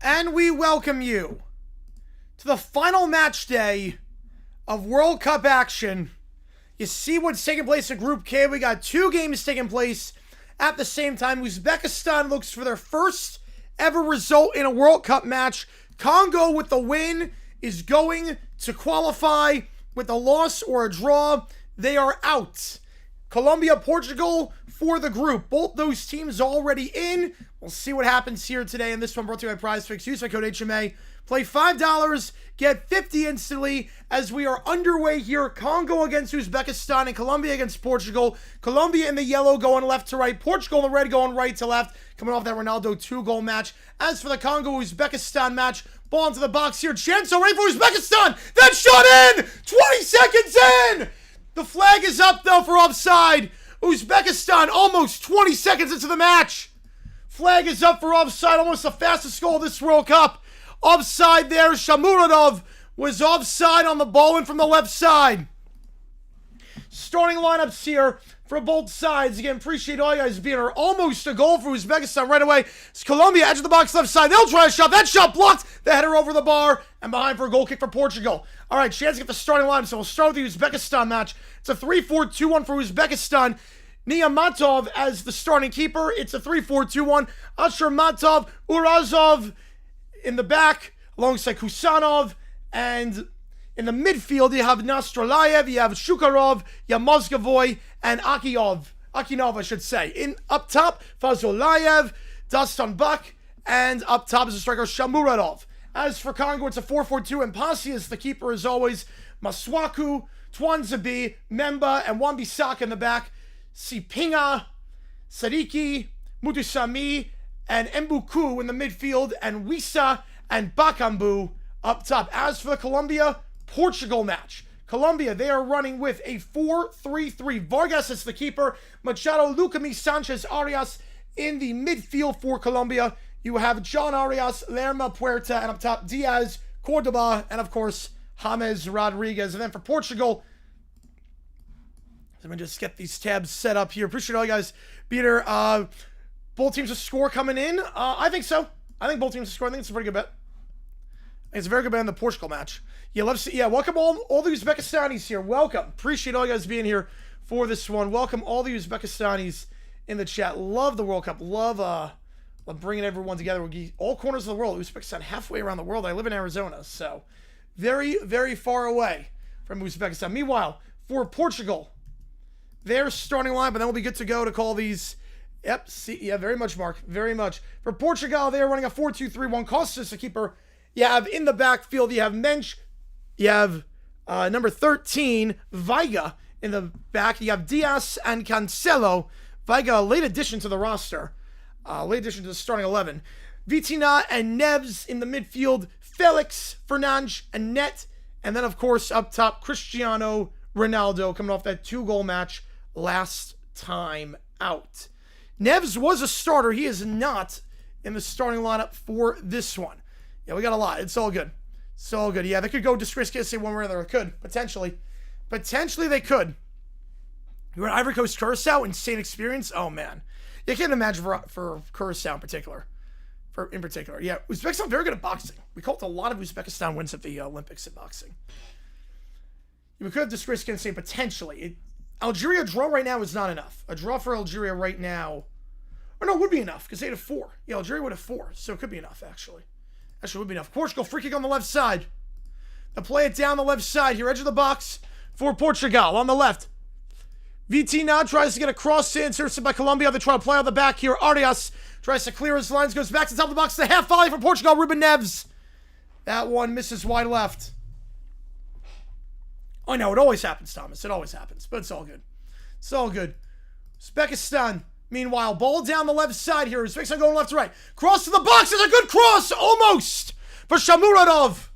And we welcome you to the final match day of World Cup action. You see what's taking place in Group K. We got two games taking place at the same time. Uzbekistan looks for their first ever result in a World Cup match. Congo, with the win, is going to qualify. With a loss or a draw, they are out. Colombia, Portugal for the group. Both those teams already in. We'll see what happens here today. And this one brought to you by Prize Picks. Use my code HMA. Play $5, get 50 instantly as we are underway here. Congo against Uzbekistan and Colombia against Portugal. Colombia in the yellow going left to right. Portugal in the red going right to left. Coming off that Ronaldo 2-goal match. As for the Congo-Uzbekistan match, ball into the box here. Chance already for Uzbekistan. That shot in! 20 seconds in! The flag is up though for offside. Uzbekistan almost 20 seconds into the match. Flag is up for offside. Almost the fastest goal of this World Cup. Offside there. Shamuradov was offside on the ball in from the left side. starting lineups here for both sides. Again, appreciate all you guys being here. Almost a goal for Uzbekistan right away. It's Colombia, edge of the box, left side. They'll try a shot. That shot blocked. The header over the bar and behind for a goal kick for Portugal. All right, chance to get the starting lineup. So we'll start with the Uzbekistan match. It's a 3-4-2-1 for Uzbekistan. Niyamatov as the starting keeper. It's a 3-4-2-1. Ashurmatov, Urazov in the back alongside Kusanov. And in the midfield, you have Nastrolayev, you have Shukarov, you have Mozgovoy, and Akinov, I should say. Up top, Fazolayev, Dastanbak, and up top is the striker Shamuradov. As for Congo, it's a 4-4-2, and Pasi is the keeper as always. Maswaku, Twanzabi, Memba, and Wan-Bissaka in the back. Sipinga, Sadiki, Mutusami, and Mbuku in the midfield, and Wisa and Bakambu up top. As for the Colombia-Portugal match, Colombia, they are running with a 4-3-3. Vargas is the keeper. Machado, Lucami, Sanchez, Arias in the midfield for Colombia. You have John Arias, Lerma, Puerta, and up top, Diaz, Cordoba, and of course, James Rodriguez. And then for Portugal, let me just get these tabs set up here. Appreciate all you guys being here. Both teams to score coming in. I think so. I think both teams to score. I think it's a pretty good bet. It's a very good bet in the Portugal match. Yeah, let's see. Yeah, welcome all the Uzbekistanis here. Welcome. Appreciate all you guys being here for this one. Welcome all the Uzbekistanis in the chat. Love the World Cup. Love bringing everyone together. All corners of the world. Uzbekistan, halfway around the world. I live in Arizona, so very, very far away from Uzbekistan. Meanwhile, for Portugal, their starting line, but then we'll be good to go to call these. Yep, see, yeah, very much, Mark. Very much. For Portugal, they are running a 4-2-3-1. Costas, the keeper. You have in the backfield, you have Mensch. You have number 13, Veiga, in the back. You have Diaz and Cancelo. Veiga, a late addition to the roster. Late addition to the starting 11. Vitina and Neves in the midfield. Felix, Fernandes, and Net. And then, of course, up top, Cristiano Ronaldo coming off that 2-goal match last time out. Neves was a starter. He is not in the starting lineup for this one. Yeah, we got a lot. It's all good. It's all good. Yeah, they could go disgrace say one way or another. It could, potentially. Potentially they could. You're at Ivory Coast, Curacao. Insane experience. Oh, man. You can't imagine for Curacao in particular. Yeah, Uzbekistan very good at boxing. We called a lot of Uzbekistan wins at the Olympics in boxing. We could have disgraced against say potentially. Algeria draw right now is not enough. A draw for Algeria right now, or no, would be enough because they had a 4. Yeah, Algeria would have 4, so it could be enough actually. Actually, would be enough. Portugal free kick on the left side. They'll play it down the left side here, edge of the box for Portugal on the left. Vitina tries to get a cross in, intercepted by Colombia. They try to play on the back here. Arias tries to clear his lines, goes back to the top of the box. The half volley for Portugal. Ruben Neves. That one misses wide left. Oh, no, it always happens, Thomas. It always happens, but it's all good. It's all good. Uzbekistan, meanwhile, ball down the left side here. Uzbekistan going left to right. Cross to the box. It's a good cross. Almost for Shamuradov.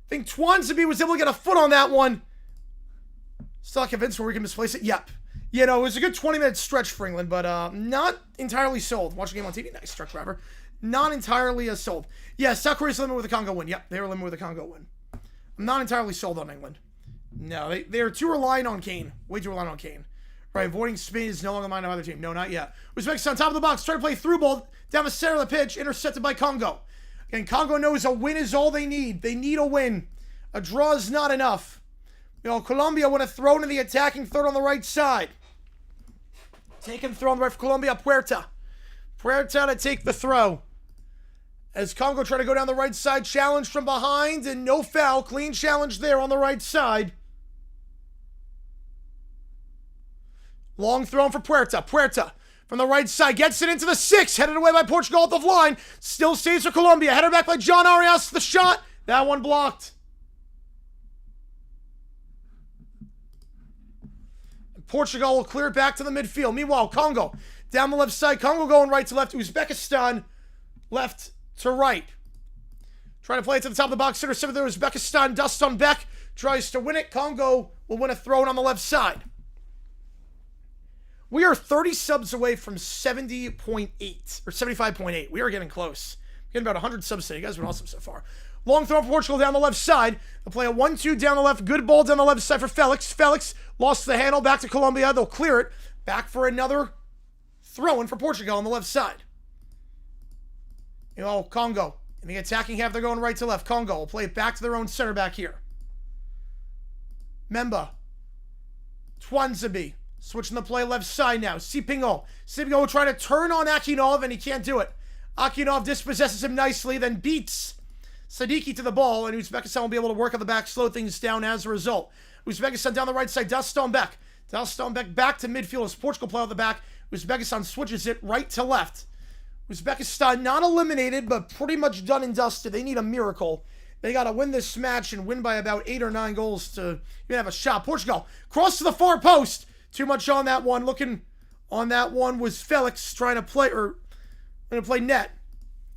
I think Twanzabi was able to get a foot on that one. Still not convinced where we can misplace it. Yep. You know, it was a good 20-minute stretch for England, but not entirely sold. Watch the game on TV. Nice truck driver. Not entirely sold. Yeah, South Korea's limited with a Congo win. Yep, they were limited with a Congo win. I'm not entirely sold on England. No, they're too reliant on Kane. Way too reliant on Kane. Right, avoiding Spain is no longer mine of either team. No, not yet. Uzbekistan, top of the box, trying to play through ball down the center of the pitch, intercepted by Congo. And Congo knows a win is all they need. They need a win. A draw is not enough. You know, Colombia would have thrown in the attacking third on the right side. Taking throw on the right for Colombia, Puerta. Puerta to take the throw. As Congo try to go down the right side, challenge from behind, and no foul. Clean challenge there on the right side. Long throw for Puerta. Puerta from the right side gets it into the 6. Headed away by Portugal at the line. Still stays for Colombia. Headed back by John Arias. The shot. That one blocked. Portugal will clear it back to the midfield. Meanwhile, Congo down the left side. Congo going right to left. Uzbekistan left to right. Trying to play it to the top of the box. Center there. Uzbekistan. Dastanbek tries to win it. Congo will win a throw in on the left side. We are 30 subs away from 70.8 or 75.8. We are getting close. Getting about 100 subs today. You guys have been awesome so far. Long throw for Portugal down the left side. They'll play a 1-2 down the left. Good ball down the left side for Felix. Felix lost the handle. Back to Colombia. They'll clear it. Back for another throw-in for Portugal on the left side. Congo. In the attacking half, they're going right to left. Congo will play it back to their own center back here. Memba. Twanzabi. Switching the play left side now. Sipingo. Sipingo will try to turn on Akinov, and he can't do it. Akinov dispossesses him nicely, then beats Sadiki to the ball, and Uzbekistan will be able to work on the back, slow things down as a result. Uzbekistan down the right side. Dalstonbek. Dalstonbek back to midfield as Portugal play on the back. Uzbekistan switches it right to left. Uzbekistan not eliminated, but pretty much done and dusted. They need a miracle. They got to win this match and win by about 8 or 9 goals to even have a shot. Portugal cross to the far post. Too much on that one. Looking on that one was Felix trying to play net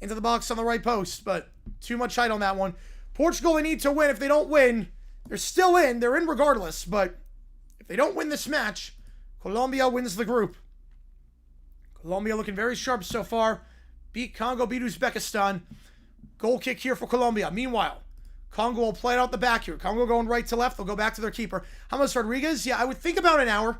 into the box on the right post, but too much height on that one. Portugal, they need to win. If they don't win, they're still in. They're in regardless, but if they don't win this match, Colombia wins the group. Colombia looking very sharp so far. Beat Congo, beat Uzbekistan. Goal kick here for Colombia. Meanwhile, Congo will play it out the back here. Congo going right to left. They'll go back to their keeper. James Rodriguez, yeah, I would think about an hour.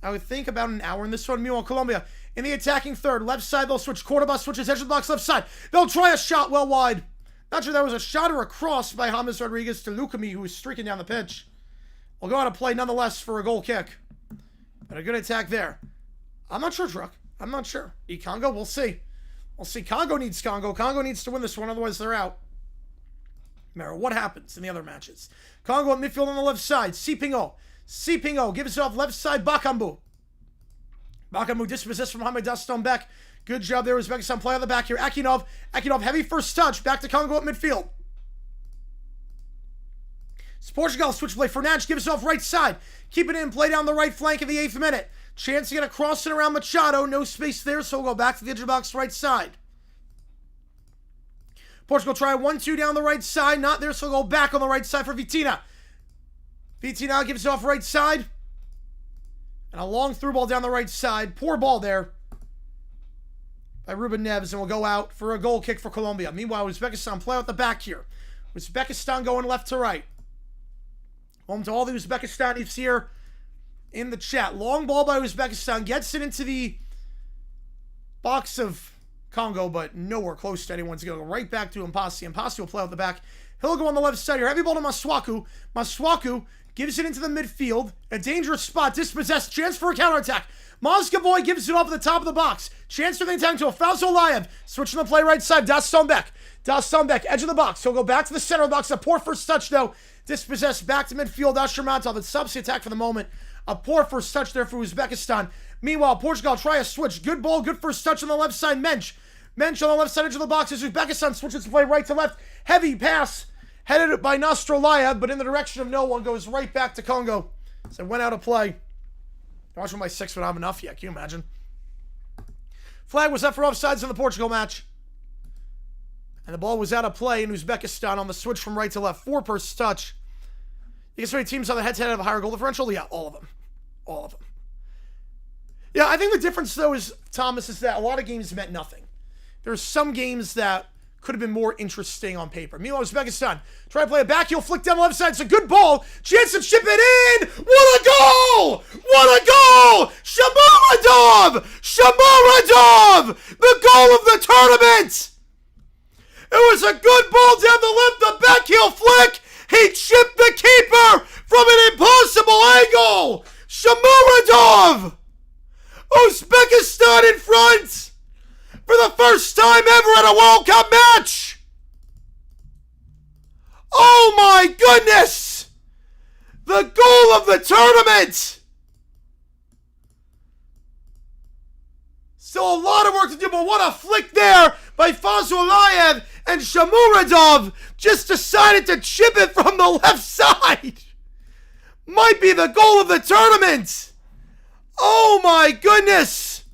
In this one. Meanwhile, Colombia in the attacking third. Left side, they'll switch. Cordoba switches edge of the box left side. They'll try a shot well wide. Not sure that was a shot or a cross by James Rodriguez to Lukami, who was streaking down the pitch. We'll go on to play nonetheless for a goal kick. But a good attack there. I'm not sure, Truck. I'm not sure. Congo, we'll see. We'll see. Congo needs Congo. Congo needs to win this one, otherwise they're out. No matter what happens in the other matches. Congo at midfield on the left side. Sipingo. Sipingo gives it off left side. Bakambu. Bakambu dispossessed from Mohamed Dastonbek. Good job there. Uzbekistan play on the back here. Akinov. Akinov, heavy first touch. Back to Congo at midfield. It's Portugal switch play. Fernandes gives it off right side. Keep it in. Play down the right flank in the 8th minute. Chance to get a cross it around Machado. No space there, so we'll go back to the edge of the box right side. Portugal try 1-2 down the right side. Not there, so we'll go back on the right side for Vitina. Vitina gives it off right side. And a long through ball down the right side. Poor ball there by Ruben Neves, and we'll go out for a goal kick for Colombia. Meanwhile, Uzbekistan play out the back here. Uzbekistan going left to right. Home to all the Uzbekistanis here in the chat. Long ball by Uzbekistan. Gets it into the box of Congo, but nowhere close to anyone's going to go right back to Mpasi. Mpasi will play out the back. He'll go on the left side here. Heavy ball to Masuaku. Masuaku gives it into the midfield. A dangerous spot. Dispossessed. Chance for a counterattack. Moskaboy gives it off at the top of the box. Chance for the attack to Alfonso Layev. Switching the play right side. Dastonbek. Dastonbek, edge of the box. He'll go back to the center of the box. A poor first touch, though. Dispossessed back to midfield. Ashurmatov. It's subsea attack for the moment. A poor first touch there for Uzbekistan. Meanwhile, Portugal try a switch. Good ball, good first touch on the left side. Mensch on the left side edge of the box as Uzbekistan switches to play right to left. Heavy pass headed by Nasrallah, but in the direction of no one. Goes right back to Congo. So it went out of play. Watch when my 6 would have enough yet. Can you imagine? Flag was up for offsides in the Portugal match. And the ball was out of play in Uzbekistan on the switch from right to left. 4 first touch. You guess how many teams on the head-to-head have a higher goal differential? Yeah, all of them. All of them. Yeah, I think the difference, though, is, Thomas, is that a lot of games meant nothing. There's some games that could have been more interesting on paper. Meanwhile, Uzbekistan try to play it back. He'll flick down the left side. It's a good ball. Chance to chip it in. What a goal! What a goal! Shamuradov! Shamuradov! The goal of the tournament! It was a good ball down the left. The backheel flick. He chipped the keeper from an impossible angle. Shamuradov! Uzbekistan in front for the first time ever at a World Cup match. Oh my goodness! The goal of the tournament! Still a lot of work to do, but what a flick there by Fazulayev, and Shamuradov just decided to chip it from the left side. Might be the goal of the tournament. Oh my goodness.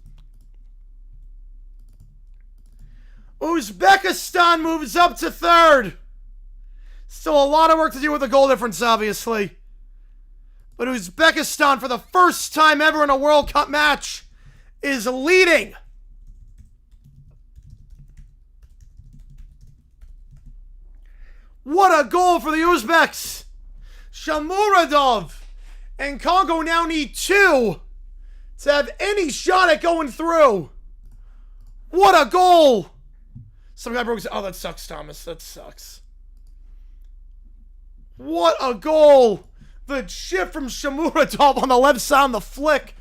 Uzbekistan moves up to 3rd. Still a lot of work to do with the goal difference, obviously. But Uzbekistan, for the first time ever in a World Cup match, is leading. What a goal for the Uzbeks. Shamuradov and Congo now need 2 to have any shot at going through. What a goal. Some guy broke his... Oh, that sucks, Thomas. That sucks. What a goal. The chip from Shamuradov on the left side on the flick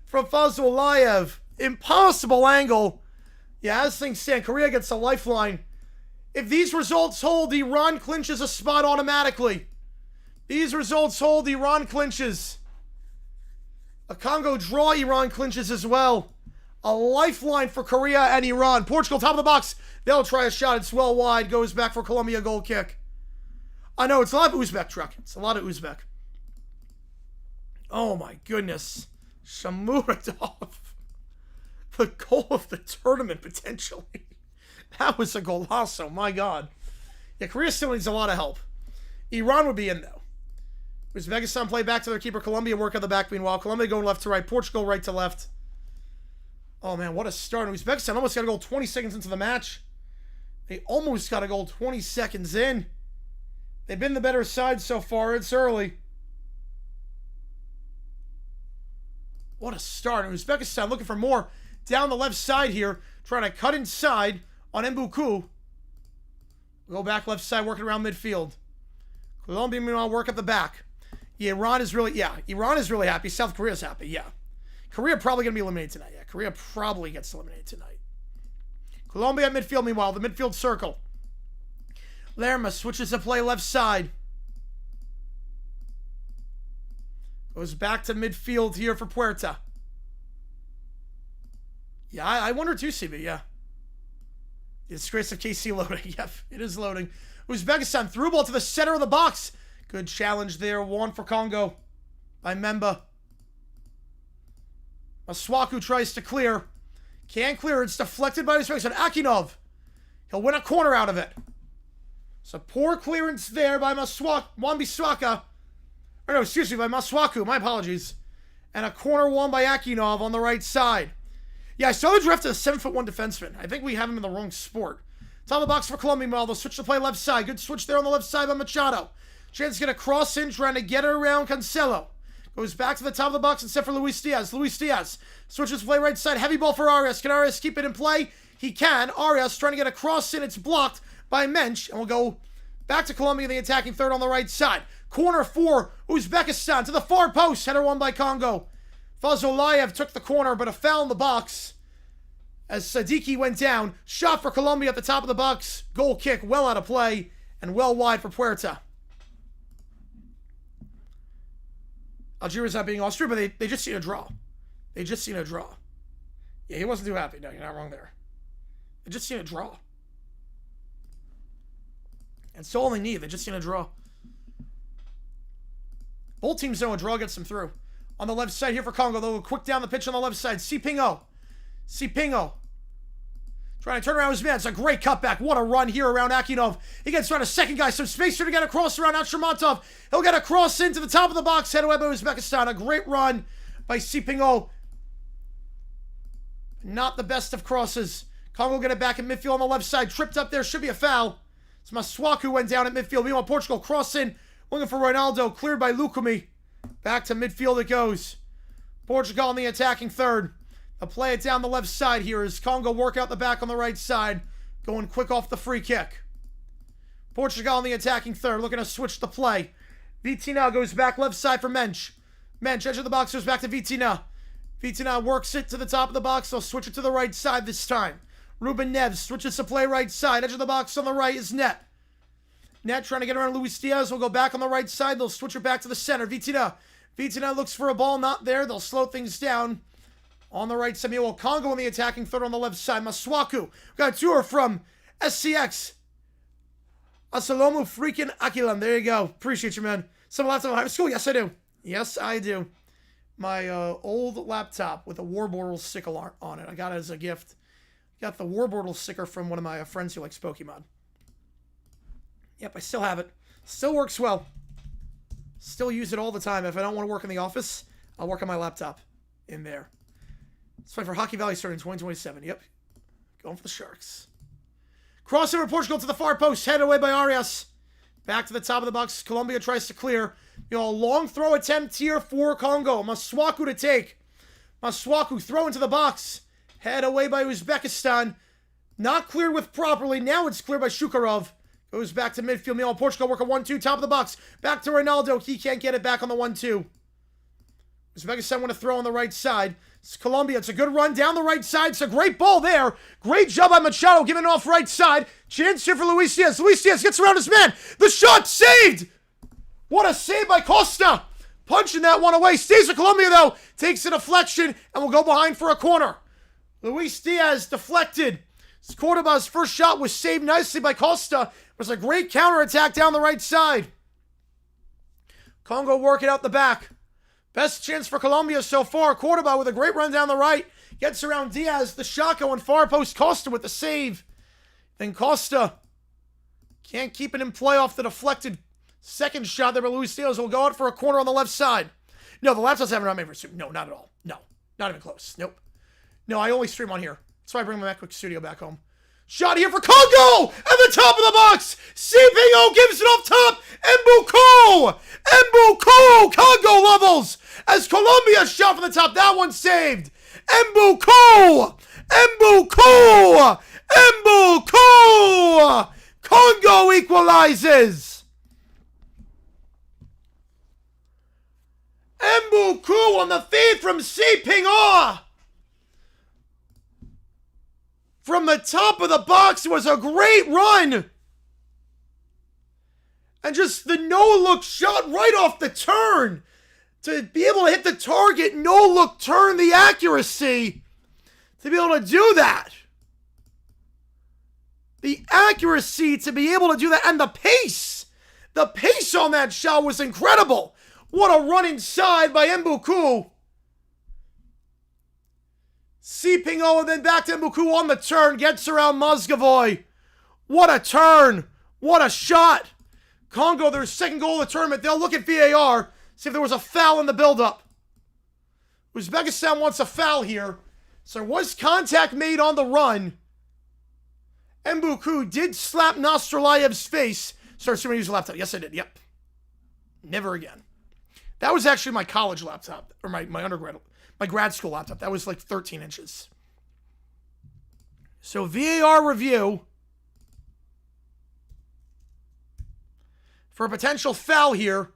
from Fazulayev. Impossible angle. Yeah, as things stand, Korea gets a lifeline. If these results hold, Iran clinches a spot automatically. These results hold, Iran clinches. A Congo draw, Iran clinches as well. A lifeline for Korea and Iran. Portugal, top of the box. They'll try a shot. It's well wide. Goes back for Colombia, goal kick. I know, it's a lot of Uzbek, truck. It's a lot of Uzbek. Oh my goodness. Shamuradov. The goal of the tournament, potentially. That was a golazo, my God. Yeah, Korea still needs a lot of help. Iran would be in, though. Uzbekistan play back to their keeper. Colombia work on the back meanwhile. Colombia going left to right. Portugal right to left. Oh, man, what a start. Uzbekistan almost got a goal 20 seconds into the match. They almost got a goal 20 seconds in. They've been the better side so far. It's early. What a start. Uzbekistan looking for more down the left side here. Trying to cut inside on Mbuku. Go back left side, working around midfield. Colombia, meanwhile, work at the back. Yeah, Iran is really happy. South Korea's happy, yeah. Korea probably going to be eliminated tonight. Yeah, Korea probably gets eliminated tonight. Colombia at midfield, meanwhile, the midfield circle. Lerma switches to play left side. Goes back to midfield here for Puerta. Yeah, I wonder too, CB, yeah. The disgrace of KC loading. Yep, it is loading. Uzbekistan through ball to the center of the box. Good challenge there. 1 for Congo by Memba. Maswaku tries to clear. Can't clear. It's deflected by Uzbekistan. Akinov. He'll win a corner out of it. So poor clearance there by Wan-Bissaka. Or no, excuse me, by Maswaku. My apologies. And a corner won by Akinov on the right side. Yeah, I saw the draft of a 7'1" defenseman. I think we have him in the wrong sport. Top of the box for Colombia. Well, they'll switch to play left side. Good switch there on the left side by Machado. Chance to get a cross in, trying to get it around Cancelo. Goes back to the top of the box and set for Luis Diaz. Luis Diaz switches to play right side. Heavy ball for Arias. Can Arias keep it in play? He can. Arias trying to get a cross in. It's blocked by Mensch. And we'll go back to Colombia, the attacking third on the right side. Corner for Uzbekistan to the far post. Header won by Congo. Fazulayev took the corner, but a foul in the box as Sadiki went down. Shot for Colombia at the top of the box. Goal kick well out of play and well wide for Puerta. Algeria's not being Austria, but they just seen a draw. They just seen a draw. Yeah, he wasn't too happy. No, you're not wrong there. They just seen a draw. And so all they need. They just seen a draw. Both teams know a draw gets them through. On the left side here for Congo, they'll go quick down the pitch on the left side. Sipingo. Trying to turn around his man. It's a great cutback. What a run here around Akinov. He gets around a second guy. Some space here to get across around Atramatov. He'll get a cross into the top of the box. Head away by Uzbekistan. A great run by Sipingo. Not the best of crosses. Congo get it back in midfield on the left side. Tripped up there. Should be a foul. It's Maswaku went down at midfield. Meanwhile, Portugal cross in. Looking for Ronaldo. Cleared by Lukumi. Back to midfield it goes. Portugal on the attacking third. They'll play it down the left side here as Congo work out the back on the right side. Going quick off the free kick. Portugal on the attacking third. Looking to switch the play. Vitina goes back left side for Mensch. Mensch, edge of the box, goes back to Vitina. Vitina works it to the top of the box. They'll switch it to the right side this time. Ruben Neves switches to play right side. Edge of the box on the right is Net. Net trying to get around Luis Diaz. Will go back on the right side. They'll switch it back to the center. Vitina looks for a ball. Not there. They'll slow things down. On the right side, well, Congo on the attacking third on the left side. Maswaku. Got a tour from SCX. Asalomu freaking Akilan. There you go. Appreciate you, man. Some laptop high school? Yes, I do. Yes, I do. My old laptop with a Warbortle sticker on it. I got it as a gift. Got the Warbortle sticker from one of my friends who likes Pokemon. Yep, I still have it. Still works well. Still use it all the time. If I don't want to work in the office, I'll work on my laptop in there. It's fine for Hockey Valley starting in 2027. Yep. Going for the Sharks. Crossover Portugal to the far post. Headed away by Arias. Back to the top of the box. Colombia tries to clear. A long throw attempt here for Congo. Masuaku to take. Masuaku throw into the box. Head away by Uzbekistan. Not cleared with properly. Now it's cleared by Shukarov. Goes back to midfield. Meanwhile, Portugal work a 1-2. Top of the box. Back to Ronaldo. He can't get it back on the 1-2. Uzbekistan want to throw on the right side. It's Colombia. It's a good run down the right side. It's a great ball there. Great job by Machado giving it off right side. Chance here for Luis Diaz. Luis Diaz gets around his man. The shot saved. What a save by Costa. Punching that one away. Stays with Colombia, though. Takes a deflection and will go behind for a corner. Luis Diaz deflected. Cordoba's first shot was saved nicely by Costa. It was a great counterattack down the right side. Congo working out the back. Best chance for Colombia so far. Cordoba with a great run down the right. Gets around Diaz. The shot going far post. Costa with the save. Then Costa can't keep it in play off the deflected second shot there by Luis Diaz. Will go out for a corner on the left side. No, the laptops haven't made for stream. No, not at all. No, not even close. Nope. No, I only stream on here. That's why I bring my MacBook Studio back home. Shot here for Congo! At the top of the box! CPO gives it off top! Mbuku! Mbuku! Congo levels! As Colombia shot from the top. That one saved! Mbuku! Mbuku! Mbuku! Congo equalizes! Mbuku on the feed from CPO! From the top of the box, it was a great run. And just the no-look shot right off the turn. To be able to hit the target, no-look turn, the accuracy. To be able to do that. The accuracy to be able to do that. And the pace. The pace on that shot was incredible. What a run inside by Mbuku. Pingo and then back to Mbuku on the turn. Gets around Mozgavoy. What a turn. What a shot. Congo, their second goal of the tournament. They'll look at VAR. See if there was a foul in the build-up. Uzbekistan wants a foul here. So there was contact made on the run. Mbuku did slap Nostrolaev's face. Sorry, somebody used a laptop. Yes, I did. Yep. Never again. That was actually my college laptop. Or my undergrad. My grad school laptop. That was like 13 inches. So VAR review for a potential foul here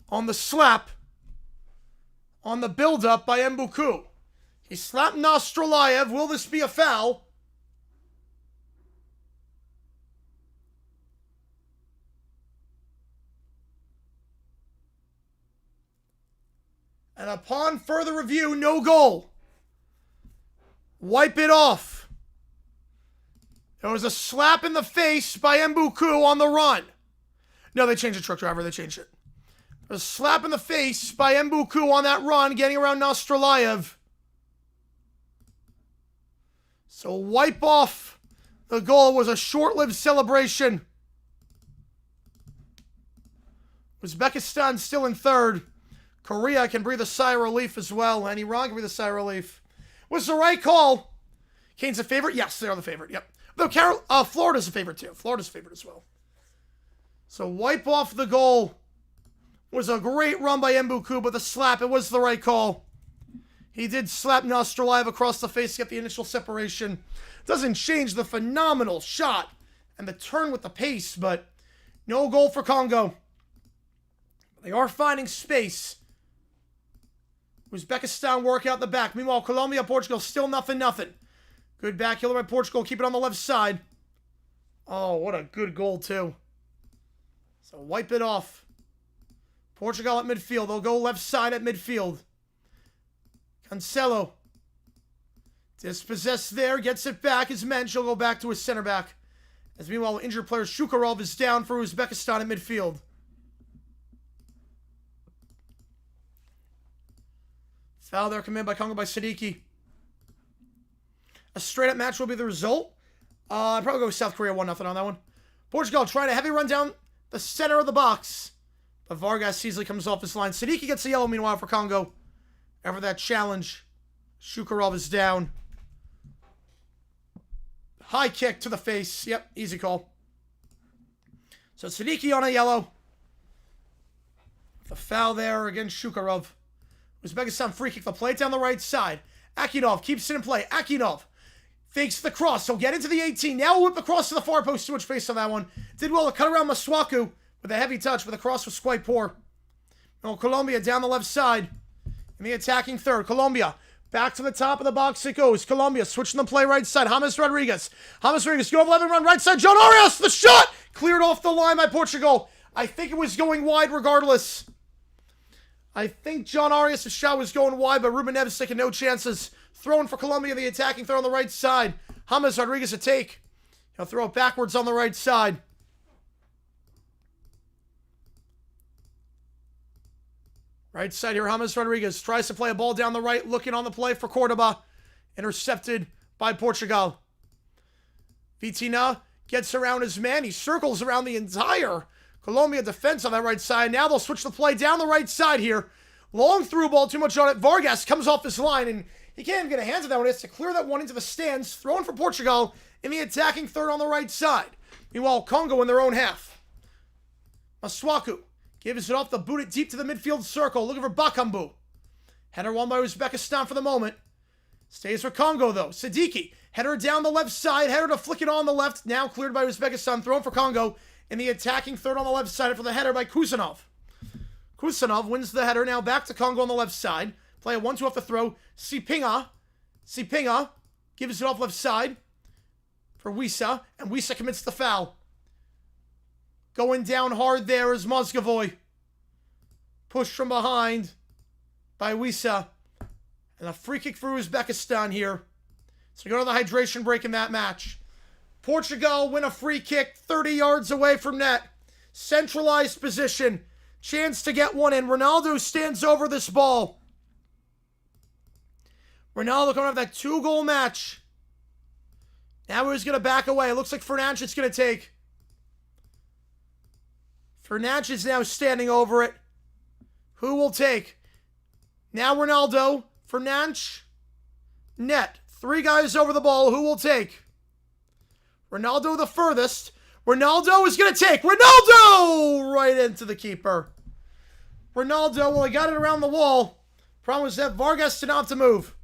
on the slap on the build-up by Mbuku. He slapped Nostrolaev. Will this be a foul? And upon further review, no goal. Wipe it off. There was a slap in the face by Mbuku on the run. No, they changed the truck driver. They changed it. A slap in the face by Mbuku on that run, getting around Nostrolaev. So wipe off the goal. It was a short-lived celebration. Uzbekistan still in third. Korea can breathe a sigh of relief as well. And Iran can breathe a sigh of relief. Was the right call. Kane's a favorite? Yes, they are the favorite. Yep. Though Florida's a favorite too. Florida's a favorite as well. So wipe off the goal. Was a great run by Mbuku, but the slap, it was the right call. He did slap Nostrolaev across the face to get the initial separation. Doesn't change the phenomenal shot and the turn with the pace, but no goal for Congo. They are finding space. Uzbekistan work out the back. Meanwhile, Colombia, Portugal, still nothing. Good back heel by Portugal. Keep it on the left side. Oh, what a good goal, too. So wipe it off. Portugal at midfield. They'll go left side at midfield. Cancelo. Dispossessed there. Gets it back. His men shall go back to his center back. As meanwhile, injured player Shukarov is down for Uzbekistan at midfield. Foul there committed by Congo by Siddiqui. A straight-up match will be the result. I'd probably go with South Korea 1-0 on that one. Portugal trying a heavy run down the center of the box. But Vargas easily comes off his line. Siddiqui gets the yellow, meanwhile, for Congo. After that challenge, Shukarov is down. High kick to the face. Yep, easy call. So Sadiki on a yellow. The foul there against Shukarov. Uzbekistan free kick. The play down the right side. Akinov keeps it in play. Akinov fakes the cross. He'll get into the 18. Now we'll whip the cross to the far post. Too much space on that one. Did well to cut around Maswaku with a heavy touch, but the cross was quite poor. Now Colombia down the left side in the attacking third. Colombia back to the top of the box it goes. Colombia switching the play right side. James Rodriguez. James Rodriguez go 11 run right side. John Arias, the shot! Cleared off the line by Portugal. I think it was going wide regardless. I think John Arias' shot was going wide, but Ruben Neves taking no chances. Throwing for Colombia, the attacking throw on the right side. James Rodriguez a take. He'll throw it backwards on the right side. Right side here, James Rodriguez tries to play a ball down the right, looking on the play for Cordoba. Intercepted by Portugal. Vitina gets around his man. He circles around the entire Colombia defense on that right side. Now they'll switch the play down the right side here. Long through ball, too much on it. Vargas comes off his line, and he can't even get a hand to that one. He has to clear that one into the stands. Thrown for Portugal in the attacking third on the right side. Meanwhile, Congo in their own half. Maswaku gives it off the boot it deep to the midfield circle. Looking for Bakambu. Header won by Uzbekistan for the moment. Stays for Congo, though. Sadiki. Header down the left side. Header to flick it on the left. Now cleared by Uzbekistan. Thrown for Congo in the attacking third on the left side for the header by Kusanov. Kusanov wins the header. Now back to Congo on the left side. Play a 1-2 off the throw. Sipinga gives it off left side for Wisa. And Wisa commits the foul. Going down hard there is Mozgovoy. Pushed from behind by Wisa. And a free kick for Uzbekistan here. So we go to the hydration break in that match. Portugal win a free kick 30 yards away from net. Centralized position. Chance to get one in. Ronaldo stands over this ball. Ronaldo coming off that 2-goal match. Now he's going to back away. It looks like Fernandes is going to take. Fernandes is now standing over it. Who will take? Now Ronaldo. Fernandes. Net. 3 guys over the ball. Who will take? Ronaldo the furthest. Ronaldo is going to take. Ronaldo! Right into the keeper. Ronaldo, well, he got it around the wall. Problem was that Vargas did not have to move.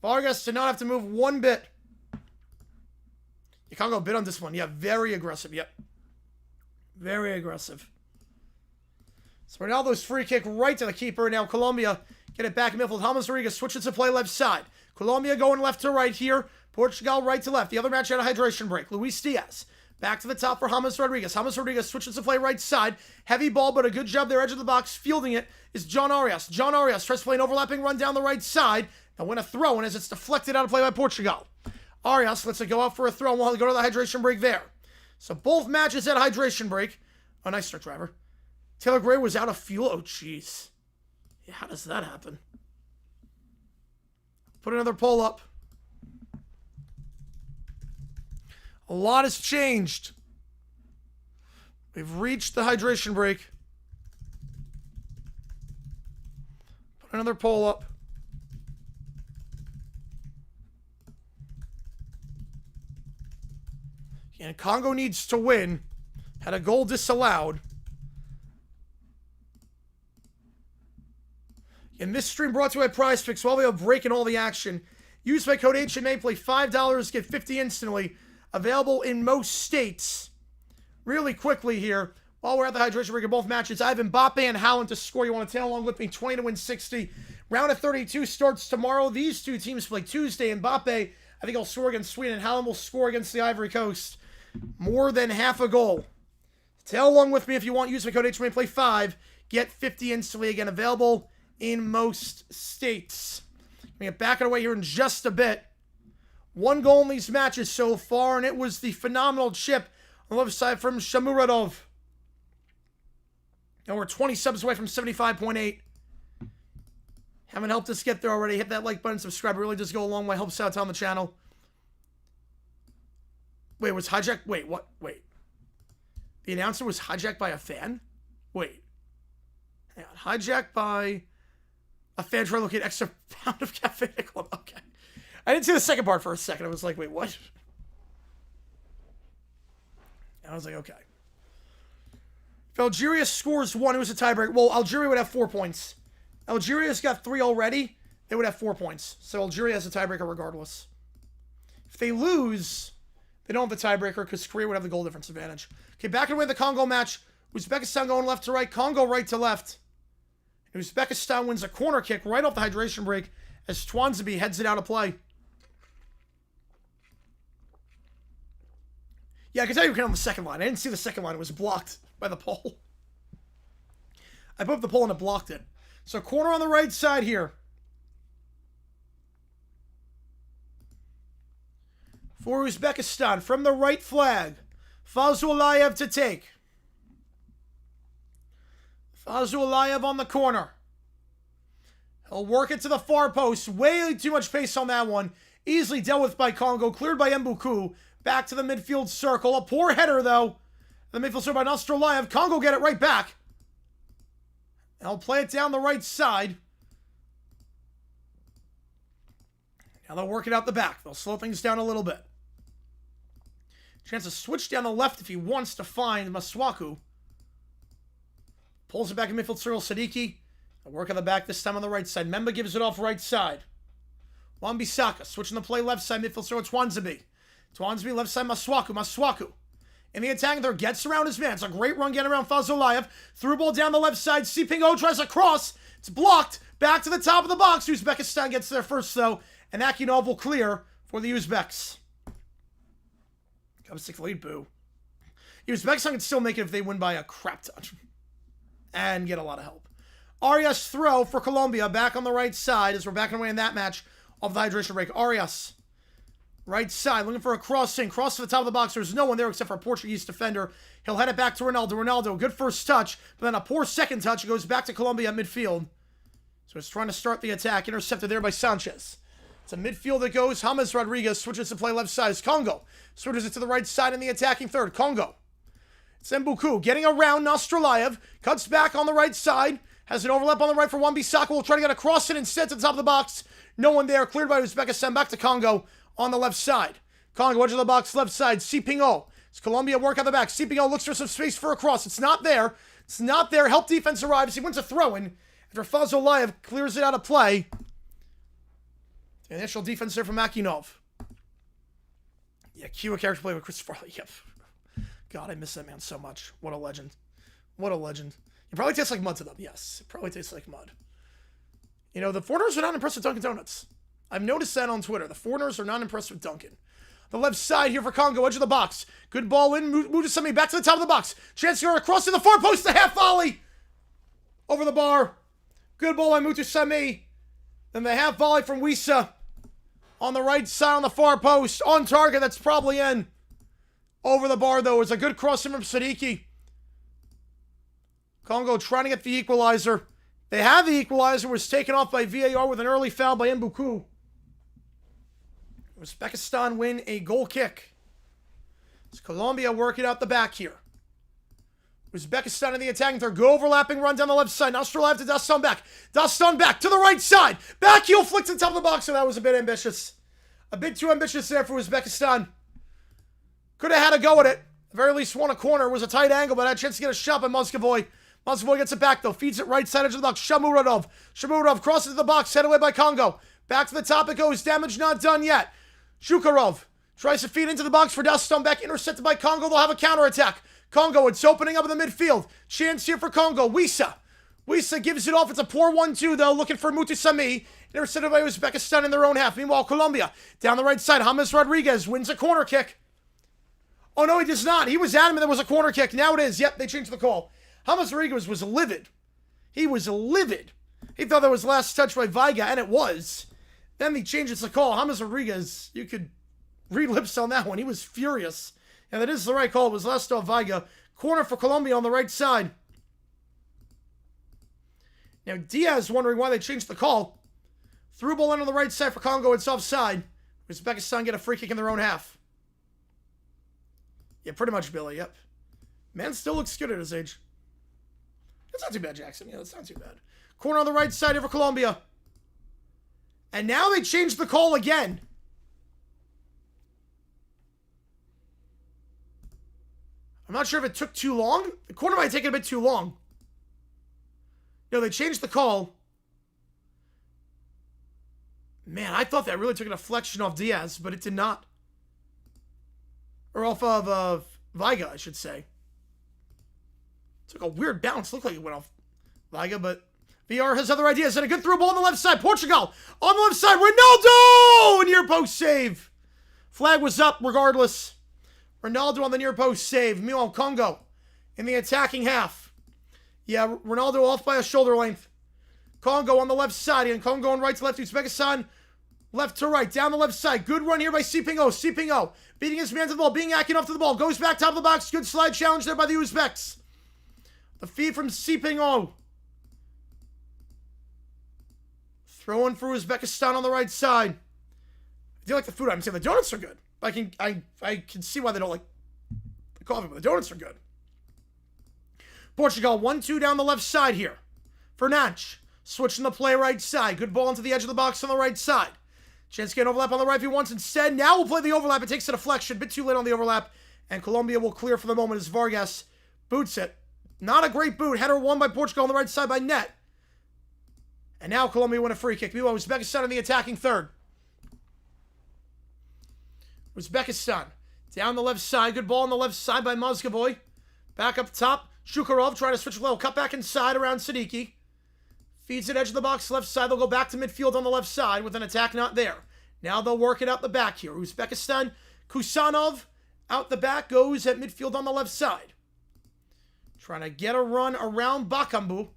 Vargas did not have to move one bit. You can't go a bit on this one. Yeah, very aggressive. Yep. Very aggressive. So Ronaldo's free kick right to the keeper. Now Colombia get it back in midfield. James Rodriguez switches to play left side. Colombia going left to right here. Portugal right to left. The other match had a hydration break. Luis Diaz back to the top for James Rodriguez. James Rodriguez switches to play right side. Heavy ball, but a good job there, edge of the box. Fielding it is John Arias. John Arias tries to play an overlapping run down the right side. And win a throw, and as it's deflected out of play by Portugal. Arias lets it go out for a throw, and we'll go to the hydration break there. So both matches at hydration break. Oh, nice start, driver. Taylor Gray was out of fuel. Oh, jeez. Yeah, how does that happen? Put another poll up. A lot has changed. We've reached the hydration break. Put another poll up. And Congo needs to win. Had a goal disallowed. And this stream brought to you by Prize Picks. While we have breaking all the action, use my code HMA. Play $5, get 50 instantly. Available in most states. Really quickly here, while we're at the hydration break of both matches, I have Mbappe and Haaland to score. You want to tail along with me? 20 to win 60. Round of 32 starts tomorrow. These two teams play Tuesday. Mbappe, I think he'll score against Sweden, and Haaland will score against the Ivory Coast. More than half a goal. Tail along with me if you want. Use my code HMA. Play 5. Get 50 instantly. Again, available in most states. I'm going to get back away here in just a bit. 1 goal in these matches so far, and it was the phenomenal chip on the left side from Shamuradov. And we're 20 subs away from 75.8. Haven't helped us get there already. Hit that like button, subscribe. It really does go a long way. Helps out on the channel. Wait, was hijacked? Wait, what? Wait. The announcer was hijacked by a fan? Wait. Hang on. Hijacked by a fan trying to get extra pound of cafe club. Okay. I didn't see the second part for a second. I was like, wait, what? And I was like, okay. If Algeria scores 1, it was a tiebreaker. Well, Algeria would have 4 points. Algeria's got 3 already. They would have 4 points. So Algeria has a tiebreaker regardless. If they lose, they don't have the tiebreaker because Korea would have the goal difference advantage. Okay, back away the Congo match. Uzbekistan going left to right. Congo right to left. And Uzbekistan wins a corner kick right off the hydration break as Twanzebe heads it out of play. Yeah, I can tell you on the second line. I didn't see the second line. It was blocked by the pole. I put up the pole and it blocked it. So corner on the right side here. For Uzbekistan, from the right flag, Fazulayev to take. Fazulayev on the corner. He'll work it to the far post. Way too much pace on that one. Easily dealt with by Congo. Cleared by Mbuku. Back to the midfield circle. A poor header, though. The midfield circle by Nostrolayev. Congo get it right back. They'll play it down the right side. Now they'll work it out the back. They'll slow things down a little bit. Chance to switch down the left if he wants to find Maswaku. Pulls it back in midfield circle. Sadiki. They'll work on the back this time on the right side. Memba gives it off right side. Wan-Bissaka switching the play left side. Midfield circle. Twanzebe. Twanzebe left side. Maswaku. Maswaku. In the attack there, gets around his man. It's a great run getting around Fazulayev. Through ball down the left side. Sipingo tries a cross. It's blocked. Back to the top of the box. Uzbekistan gets there first, though. And Akinov will clear for the Uzbeks. Comes 6 lead, boo. Uzbekistan can still make it if they win by a crap ton. And get a lot of help. Arias throw for Colombia. Back on the right side as we're backing away in that match of the hydration break. Arias. Right side, looking for a crossing. Cross to the top of the box. There's no one there except for a Portuguese defender. He'll head it back to Ronaldo. Ronaldo, good first touch, but then a poor second touch. It goes back to Colombia at midfield. So it's trying to start the attack. Intercepted there by Sanchez. It's a midfield that goes. James Rodriguez switches to play left side. It's Congo. Switches it to the right side in the attacking third. Congo. It's Mbuku getting around Nostrolayev. Cuts back on the right side. Has an overlap on the right for Wan-Bissaka. Will try to get across it instead to the top of the box. No one there. Cleared by Uzbekistan. Back to Congo. On the left side. Congo, edge of the box, left side. Sipingo. It's Colombia work on the back. Sipingo looks for some space for a cross. It's not there. It's not there. Help defense arrives. He wins a throw-in. After Fazulayev clears it out of play. The initial defense there from Akinov. Yeah, cue a character play with Chris Farley. Yep. God, I miss that man so much. What a legend. What a legend. It probably tastes like mud to them. Yes, it probably tastes like mud. You know, the foreigners are not impressed with Dunkin' Donuts. I've noticed that on Twitter. The foreigners are not impressed with Duncan. The left side here for Congo, edge of the box. Good ball in. Mutasami back to the top of the box. Chance to go across to the far post. The half volley. Over the bar. Good ball by Mutasami. Then the half volley from Wisa. On the right side on the far post. On target. That's probably in. Over the bar, though. It's a good crossing from Sadiki. Congo trying to get the equalizer. They have the equalizer. Was taken off by VAR with an early foul by Mbuku. Uzbekistan win a goal kick. It's Colombia working out the back here. Uzbekistan in the attacking third. Good overlapping run down the left side. Nostrolayev to Dastan back. Dastan back to the right side. Back heel flick to the top of the box. So that was a bit ambitious. A bit too ambitious there for Uzbekistan. Could have had a go at it. At the very least won a corner. It was a tight angle, but had a chance to get a shot by Moskovoy. Moskovoy gets it back, though. Feeds it right side edge of the box. Shamuradov. Shamuradov crosses to the box. Head away by Congo. Back to the top it goes. Damage not done yet. Shukarov tries to feed into the box for Dastan back. Intercepted by Congo. They'll have a counterattack. Congo, it's opening up in the midfield. Chance here for Congo. Wisa. Wisa gives it off. It's a poor 1-2, though. Looking for Mutasami. Intercepted by Uzbekistan in their own half. Meanwhile, Colombia down the right side. James Rodriguez wins a corner kick. Oh, no, he does not. He was adamant there was a corner kick. Now it is. Yep, they changed the call. James Rodriguez was livid. He was livid. He thought that was last touch by Veiga, and it was. Then they changed the call. James Rodriguez, you could read lips on that one. He was furious. And that is the right call. It was last off Veiga. Corner for Colombia on the right side. Now Diaz wondering why they changed the call. Through ball in on the right side for Congo. It's offside. Uzbekistan get a free kick in their own half. Yeah, pretty much, Billy. Yep. Man still looks good at his age. That's not too bad, Jackson. Yeah, that's not too bad. Corner on the right side here for Colombia. And now they changed the call again. I'm not sure if it took too long. The corner might have taken a bit too long. No, they changed the call. Man, I thought that really took a deflection off Diaz, but it did not. Or off of Viga, I should say. Took a weird bounce. Looked like it went off Viga, but VR has other ideas. And a good through ball on the left side. Portugal on the left side. Ronaldo! Near post save. Flag was up regardless. Ronaldo on the near post save. Meanwhile, Congo in the attacking half. Yeah, Ronaldo off by a shoulder length. Congo on the left side. And Congo on right to left. Uzbekistan left to right. Down the left side. Good run here by Sipingo. Sipingo beating his man to the ball. Being Akinov to the ball. Goes back top of the box. Good slide challenge there by the Uzbeks. The feed from Sipingo. Throwing for Uzbekistan on the right side. I do like the food items. Yeah, the donuts are good. I can see why they don't like the coffee, but the donuts are good. Portugal 1-2 down the left side here. Fernandes switching the play right side. Good ball into the edge of the box on the right side. Chance to get an overlap on the right if he wants. Instead, now we'll play the overlap. It takes a deflection. A bit too late on the overlap. And Colombia will clear for the moment as Vargas boots it. Not a great boot. Header won by Portugal on the right side by net. And now Colombia win a free kick. Meanwhile, Uzbekistan in the attacking third. Uzbekistan down the left side. Good ball on the left side by Mozgoboy. Back up top. Shukarov trying to switch level. Cut back inside around Siddiqui. Feeds it edge of the box left side. They'll go back to midfield on the left side with an attack not there. Now they'll work it out the back here. Uzbekistan. Kusanov out the back. Goes at midfield on the left side. Trying to get a run around Bakambu.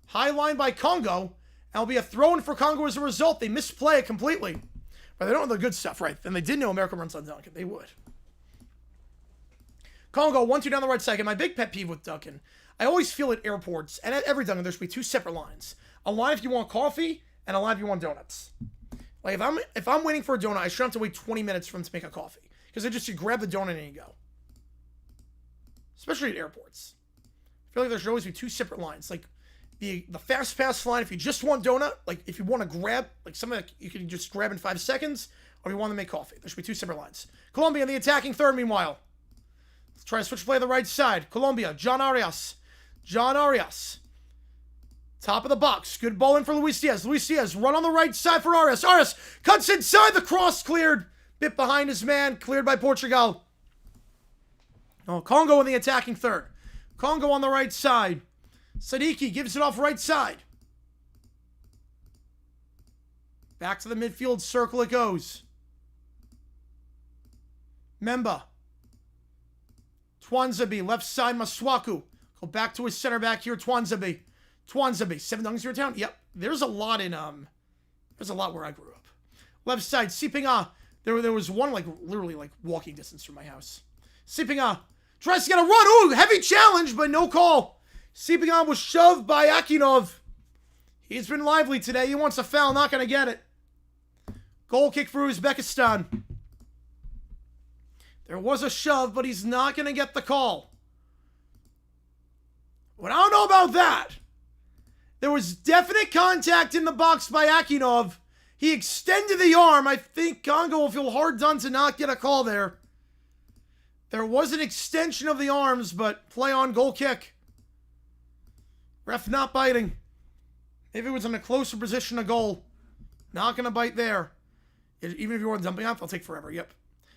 High line by Congo. And it'll be a throw-in for Congo as a result. They misplay it completely. But they don't know the good stuff, right? And they did know America runs on Duncan. They would. Congo, 1-2 down the right side. And my big pet peeve with Duncan, I always feel at airports, and at every Duncan, there should be two separate lines. A line if you want coffee, and a line if you want donuts. Like, if I'm waiting for a donut, I shouldn't have to wait 20 minutes for them to make a coffee. Because you grab the donut and you go. Especially at airports. I feel like there should always be two separate lines. Like, the fast pass line, if you just want donut, like if you want to grab, like something that you can just grab in 5 seconds, or if you want to make coffee. There should be two separate lines. Colombia in the attacking third, meanwhile. Let's try to switch play to the right side. Colombia, John Arias. John Arias. Top of the box. Good ball in for Luis Diaz. Luis Diaz, run on the right side for Arias. Arias cuts inside. The cross cleared. Bit behind his man. Cleared by Portugal. Oh, Congo in the attacking third. Congo on the right side. Siddiqui gives it off right side. Back to the midfield circle it goes. Memba. Twanzebe, left side Maswaku. Go back to his center back here, Twanzebe. Twanzebe, 7 dunks in your town? Yep. There's a lot where I grew up. Left side, Sipinga. There was one, like, literally, like, walking distance from my house. Sipinga tries to get a run. Ooh, heavy challenge, but no call. Sipinga was shoved by Akinov. He's been lively today. He wants a foul, not going to get it. Goal kick for Uzbekistan. There was a shove, but he's not going to get the call. But I don't know about that. There was definite contact in the box by Akinov. He extended the arm. I think Congo will feel hard done to not get a call there. There was an extension of the arms, but play on, goal kick. Ref not biting. If it was in a closer position to goal, not going to bite there. Even if you weren't dumping out, they'll take forever. Yep.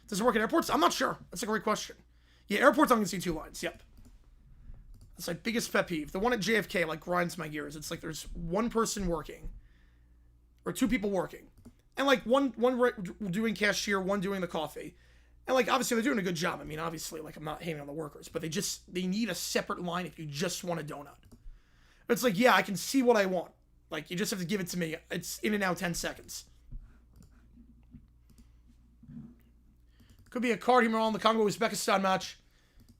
Does it work at airports? I'm not sure. That's a great question. Yeah, airports, I'm going to see 2 lines. Yep. That's my biggest pet peeve. The one at JFK, like, grinds my gears. It's like there's one person working. Or 2 people working. And, like, one doing cashier, one doing the coffee. And, like, obviously they're doing a good job. I mean, obviously, like, I'm not hating on the workers. But they need a separate line if you just want a donut. It's like, yeah, I can see what I want. Like, you just have to give it to me. It's in and out 10 seconds. Could be a card here on the Congo-Uzbekistan match.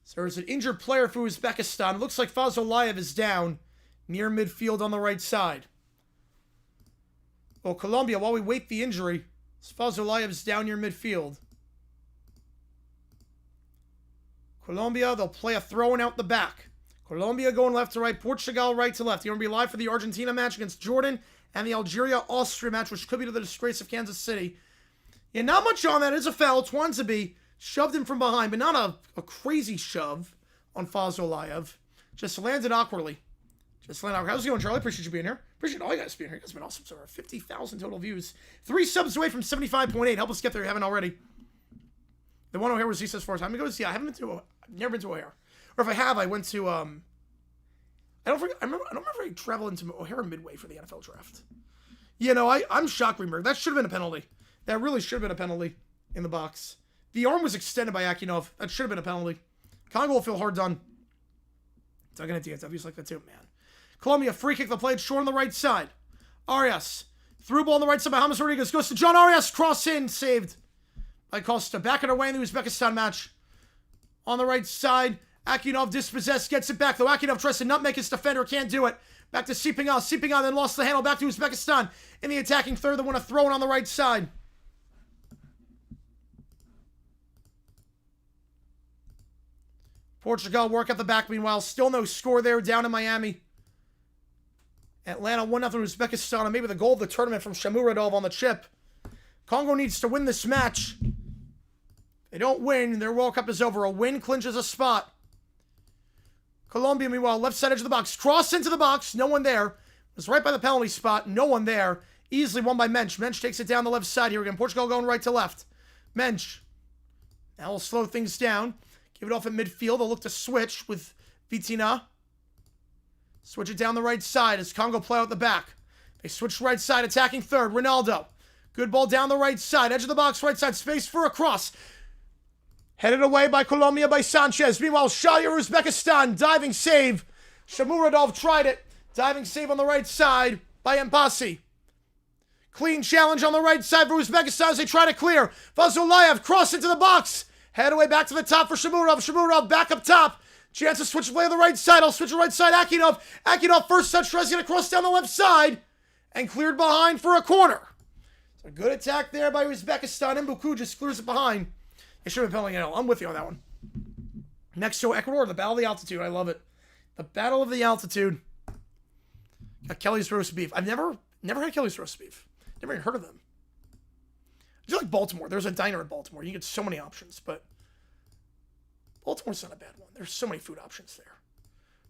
So there's an injured player for Uzbekistan. Looks like Fazolayev is down near midfield on the right side. Well, Colombia, while we wait the injury, Fazolayev is down near midfield. Colombia, they'll play a throw-in out the back. Colombia going left to right, Portugal right to left. You're going to be live for the Argentina match against Jordan and the Algeria-Austria match, which could be to the disgrace of Kansas City. Yeah, not much on that. It's a foul. Twanzebe Shoved him from behind, but not a crazy shove on Fazolayev. Just landed awkwardly. How's it going, Charlie? Appreciate you being here. Appreciate all you guys being here. It's been awesome so far. 50,000 total views. 3 subs away from 75.8. Help us get there. You haven't already. The one O'Hare was he says 4 times. I haven't been to. I've never been to O'Hare. Or if I have, I went to. I don't remember I traveled into O'Hare Midway for the NFL draft. You know, I'm shocked, Greenberg. That should have been a penalty. That really should have been a penalty in the box. The arm was extended by Akinov. That should have been a penalty. Congo will feel hard done. Talking at DSW's like that too, man. Colombia, free kick, the play short on the right side. Arias, through ball on the right side by James Rodriguez, goes to John Arias, cross in, saved by Costa. Back it away in the Uzbekistan match. On the right side, Akinov dispossessed, gets it back, though Akinov tries to nutmeg his defender, can't do it. Back to Sipingal, Sipingal then lost the handle, back to Uzbekistan. In the attacking third, they want to throw it on the right side. Portugal work at the back, meanwhile, still no score there, down in Miami. Atlanta 1-0 Uzbekistan, and maybe the goal of the tournament from Shamuradov on the chip. Congo needs to win this match. If they don't win, their World Cup is over. A win clinches a spot. Colombia, meanwhile, left side edge of the box. Cross into the box. No one there. It was right by the penalty spot. No one there. Easily won by Mensch. Mensch takes it down the left side here again. Portugal going right to left. Mensch. Now we'll slow things down. Give it off at midfield. They'll look to switch with Vitina. Switch it down the right side as Congo play out the back. They switch right side, attacking third. Ronaldo. Good ball down the right side. Edge of the box, right side. Space for a cross. Headed away by Colombia by Sanchez. Meanwhile, Shaya, Uzbekistan. Diving save. Shamuradov tried it. Diving save on the right side by Mpasi. Clean challenge on the right side for Uzbekistan as they try to clear. Fazolayev cross into the box. Head away back to the top for Shamuradov. Shamuradov back up top. Chance to switch play on the right side. I'll switch to the right side. Akinov. Akinov first touch tries to get across down the left side. And cleared behind for a corner. So a good attack there by Uzbekistan. Mbuku just clears it behind. It should have been penalty. I'm with you on that one. Next to Ecuador, the Battle of the Altitude. I love it. The Battle of the Altitude. Got Kelly's roast beef. I've never had Kelly's roast beef. Never even heard of them. I do like Baltimore. There's a diner in Baltimore. You get so many options, but Baltimore's not a bad one. There's so many food options there.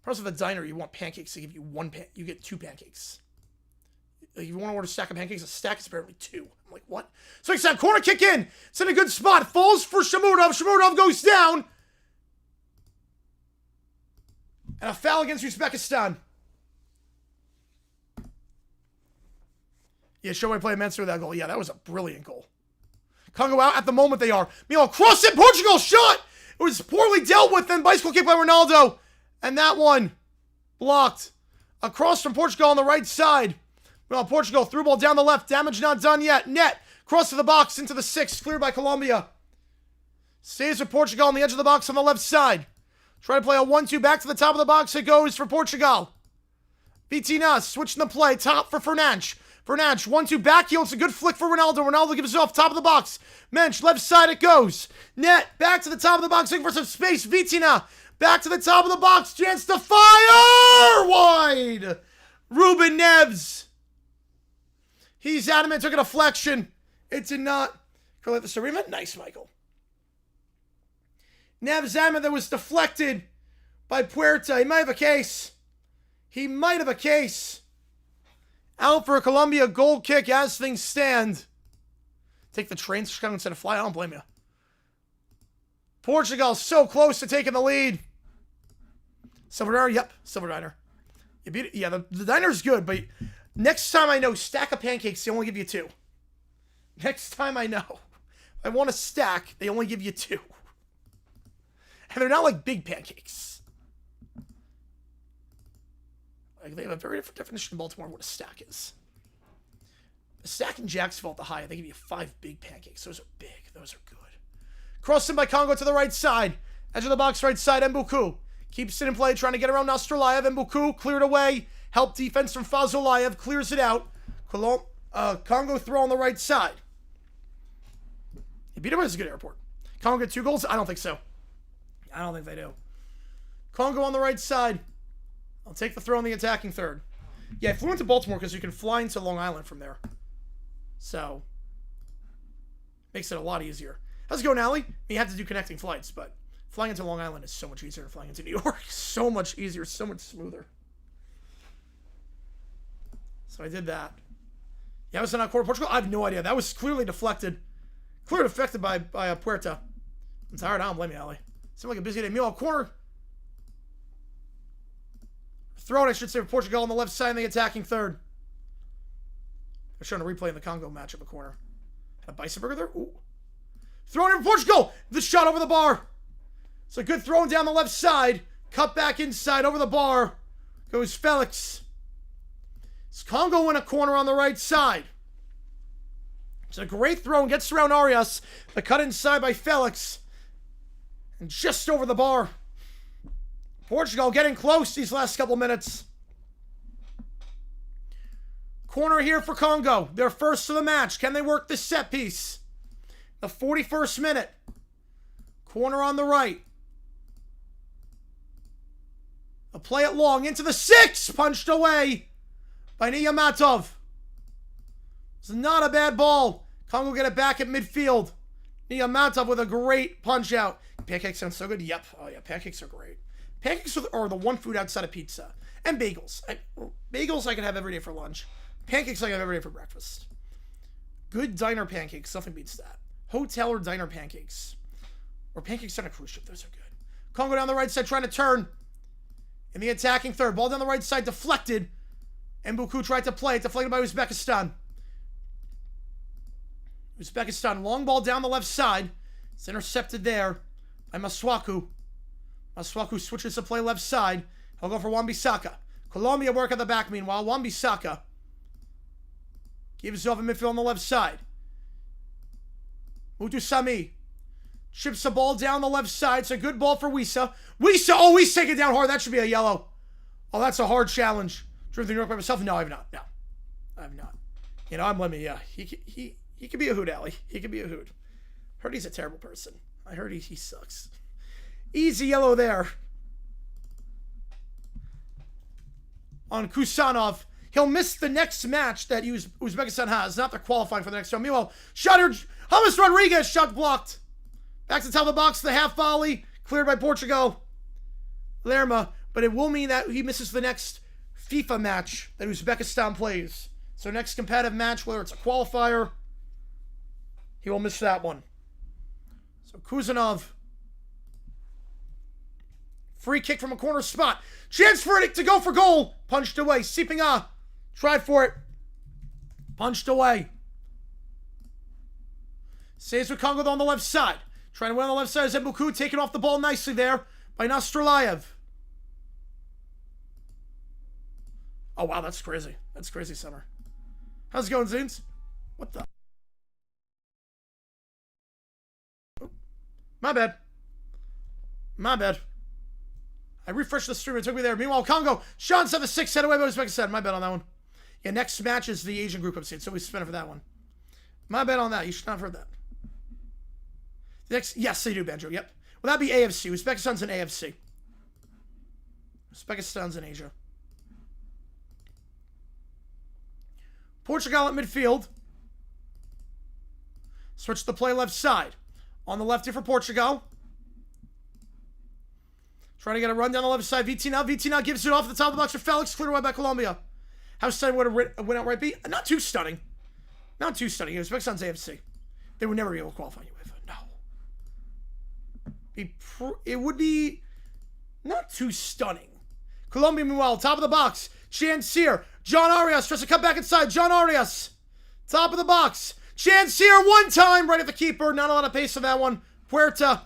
Plus, with a diner, you want pancakes. They give you you get 2 pancakes. Like, if you want to order a stack of pancakes, a stack is apparently 2. I'm like, what? So it's that corner kick in. It's in a good spot. Falls for Shamuradov. Shamuradov goes down. And a foul against Uzbekistan. Yeah, show I play immensely with that goal. Yeah, that was a brilliant goal. Congo out at the moment they are. Meanwhile, cross it. Portugal shot. It was poorly dealt with. Then bicycle kick by Ronaldo. And that one blocked. Across from Portugal on the right side. Well, Portugal through ball down the left. Damage not done yet. Net. Cross to the box into the 6. Cleared by Colombia. Stays with Portugal on the edge of the box on the left side. Try to play a 1-2 back to the top of the box. It goes for Portugal. Vitina switching the play. Top for Fernandes. Fernandes, 1-2 back heel. It's a good flick for Ronaldo. Ronaldo gives it off top of the box. Mensch, left side it goes. Net, back to the top of the box, looking for some space. Vitina, back to the top of the box. Chance to fire! Wide! Ruben Neves. He's adamant, took a deflection. It did not. Call it the Sarima. Nice, Michael. Neves adamant that was deflected by Puerta. He might have a case. He might have a case. Out for a Colombia goal kick as things stand. Take the train to Chicago instead of fly. I don't blame you. Portugal so close to taking the lead. Silver Diner? Yep. Silver Diner. You beat it. Yeah, the diner's good, but next time I know, stack of pancakes, they only give you 2. Next time I know, I want a stack, they only give you 2. And they're not like big pancakes. Like, they have a very different definition in Baltimore of what a stack is. A stack in Jacksonville at the high, they give you 5 big pancakes. Those are big. Those are good. Crossed in by Congo to the right side. Edge of the box, right side, Mbuku. Keeps it in play, trying to get around Nostrolayev. Mbuku cleared away. Help defense from Fazolayev. Clears it out. Congo throw on the right side. He beat him at a good airport. Congo get 2 goals? I don't think so. I don't think they do. Congo on the right side. I'll take the throw on the attacking third. Yeah, I flew into Baltimore because you can fly into Long Island from there. So, makes it a lot easier. How's it going, Allie? You have to do connecting flights, but flying into Long Island is so much easier than flying into New York. So much easier, so much smoother. So I did that. Yeah, was it not quarter Portugal? I have no idea. That was clearly deflected. Clearly deflected by Puerta. I'm tired. I don't blame you, Allie. Seemed like a busy day. Meanwhile, corner. Throw it, I should say, for Portugal on the left side and the attacking third. They're showing a replay in the Congo match of a corner. Had a bison burger there? Ooh. Throwing it for Portugal! The shot over the bar. It's a good throw down the left side. Cut back inside over the bar. Goes Felix. It's Congo in a corner on the right side. It's a great throw and gets around Arias. The cut inside by Felix. And just over the bar. Portugal getting close these last couple minutes. Corner here for Congo. They're first to the match. Can they work this set piece? The 41st minute. Corner on the right. A play it long into the 6. Punched away by Niyamatov. It's not a bad ball. Congo get it back at midfield. Niyamatov with a great punch out. Pancakes sound so good. Yep. Oh yeah, pancakes are great. Pancakes are the one food outside of pizza. And bagels. Bagels I can have every day for lunch. Pancakes I can have every day for breakfast. Good diner pancakes. Nothing beats that. Hotel or diner pancakes. Or pancakes on a cruise ship. Those are good. Congo down the right side trying to turn. In the attacking third. Ball down the right side deflected. Mbuku tried to play it. Deflected by Uzbekistan. Uzbekistan. Long ball down the left side. It's intercepted there by Masuaku. Masuaku switches to play left side. He'll go for Wan-Bissaka. Colombia work at the back meanwhile. Wan-Bissaka gives off in midfield on the left side. Mutu Sami chips the ball down the left side. It's a good ball for Wisa. Wisa, oh, he's taking it down hard. That should be a yellow. Oh, that's a hard challenge. Driven through New York by myself? No, I have not. No, I have not. You know, I'm blaming. Yeah, he could be a hoot, Allie. He could be a hoot. Heard he's a terrible person. I heard he sucks. Easy yellow there. On Kusanov. He'll miss the next match that Uzbekistan has. Not the qualifying for the next round. Meanwhile, shot here. James Rodriguez. Shot blocked. Back to the top of the box. The half volley. Cleared by Portugal. Lerma. But it will mean that he misses the next FIFA match that Uzbekistan plays. So next competitive match, whether it's a qualifier, he will miss that one. So Kusanov. Free kick from a corner spot. Chance for it to go for goal. Punched away. Sipinga tried for it. Punched away. Saves with Congo on the left side. Trying to win on the left side is Mbuku. Taking off the ball nicely there by Nastrolayev. Oh, wow. That's crazy. That's crazy, Summer. How's it going, Zines? What the? Oh, my bad. My bad. I refreshed the stream. It took me there. Meanwhile, Congo. Sean 7-6 head away by Uzbekistan. My bad on that one. Yeah, next match is the Asian group upstate, so we spent it for that one. My bad on that. You should not have heard that. Next, yes, they do, Banjo. Yep. Well, that'd be AFC. Uzbekistan's in AFC. Uzbekistan's in Asia. Portugal at midfield. Switch to play left side. On the left here for Portugal. Trying to get a run down the left side. Vitina. Vitina gives it off the top of the box for Felix. Cleared away by Colombia. How stunning would a win outright be? Not too stunning. Not too stunning. Uzbekistan's AFC. They would never be able to qualify UEFA. No. It would be not too stunning. Colombia, meanwhile, top of the box. Chance here. John Arias tries to cut back inside. John Arias. Top of the box. Chance here. One time. Right at the keeper. Not a lot of pace on that one. Puerta.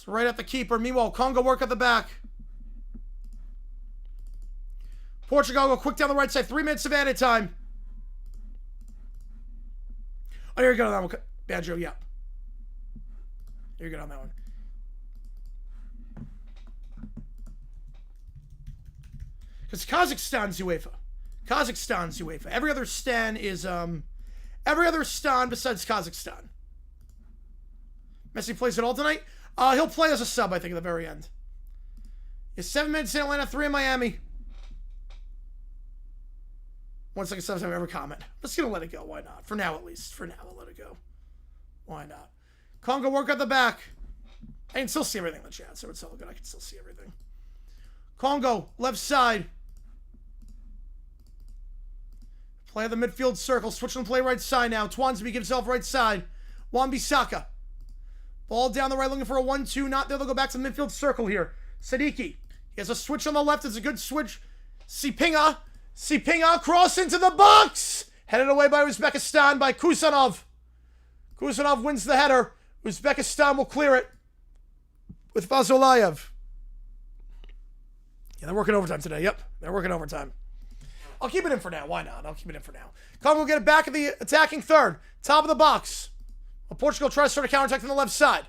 Right at the keeper. Meanwhile, Congo work at the back. Portugal go quick down the right side. 3 minutes of added time. Oh, you're good on that one. Banjo, yeah. You're good on that one. Because Kazakhstan's UEFA. Kazakhstan's UEFA. Every other stan is, every other stan besides Kazakhstan. Messi plays it all tonight. He'll play as a sub, I think, at the very end. It's 7 minutes in Atlanta, 3 in Miami. 1 second, 7 time ever comment. I'm just going to let it go. Why not? For now, at least. For now, I'll let it go. Why not? Congo, work at the back. I can still see everything in the chat, so it's all good. I can still see everything. Congo, left side. Play the midfield circle. Switch and play right side now. Twansby gives off right side. Wan-Bissaka. Ball down the right, looking for a 1-2. Not there. They'll go back to the midfield circle here. Sadiki. He has a switch on the left. It's a good switch. Sipinga. Sipinga. Cross into the box. Headed away by Uzbekistan by Kusanov. Kusanov wins the header. Uzbekistan will clear it with Fazulayev. Yeah, they're working overtime today. Yep, they're working overtime. I'll keep it in for now. Why not? I'll keep it in for now. Congo will get it back at the attacking third. Top of the box. Well, Portugal tries to start a counterattack from the left side.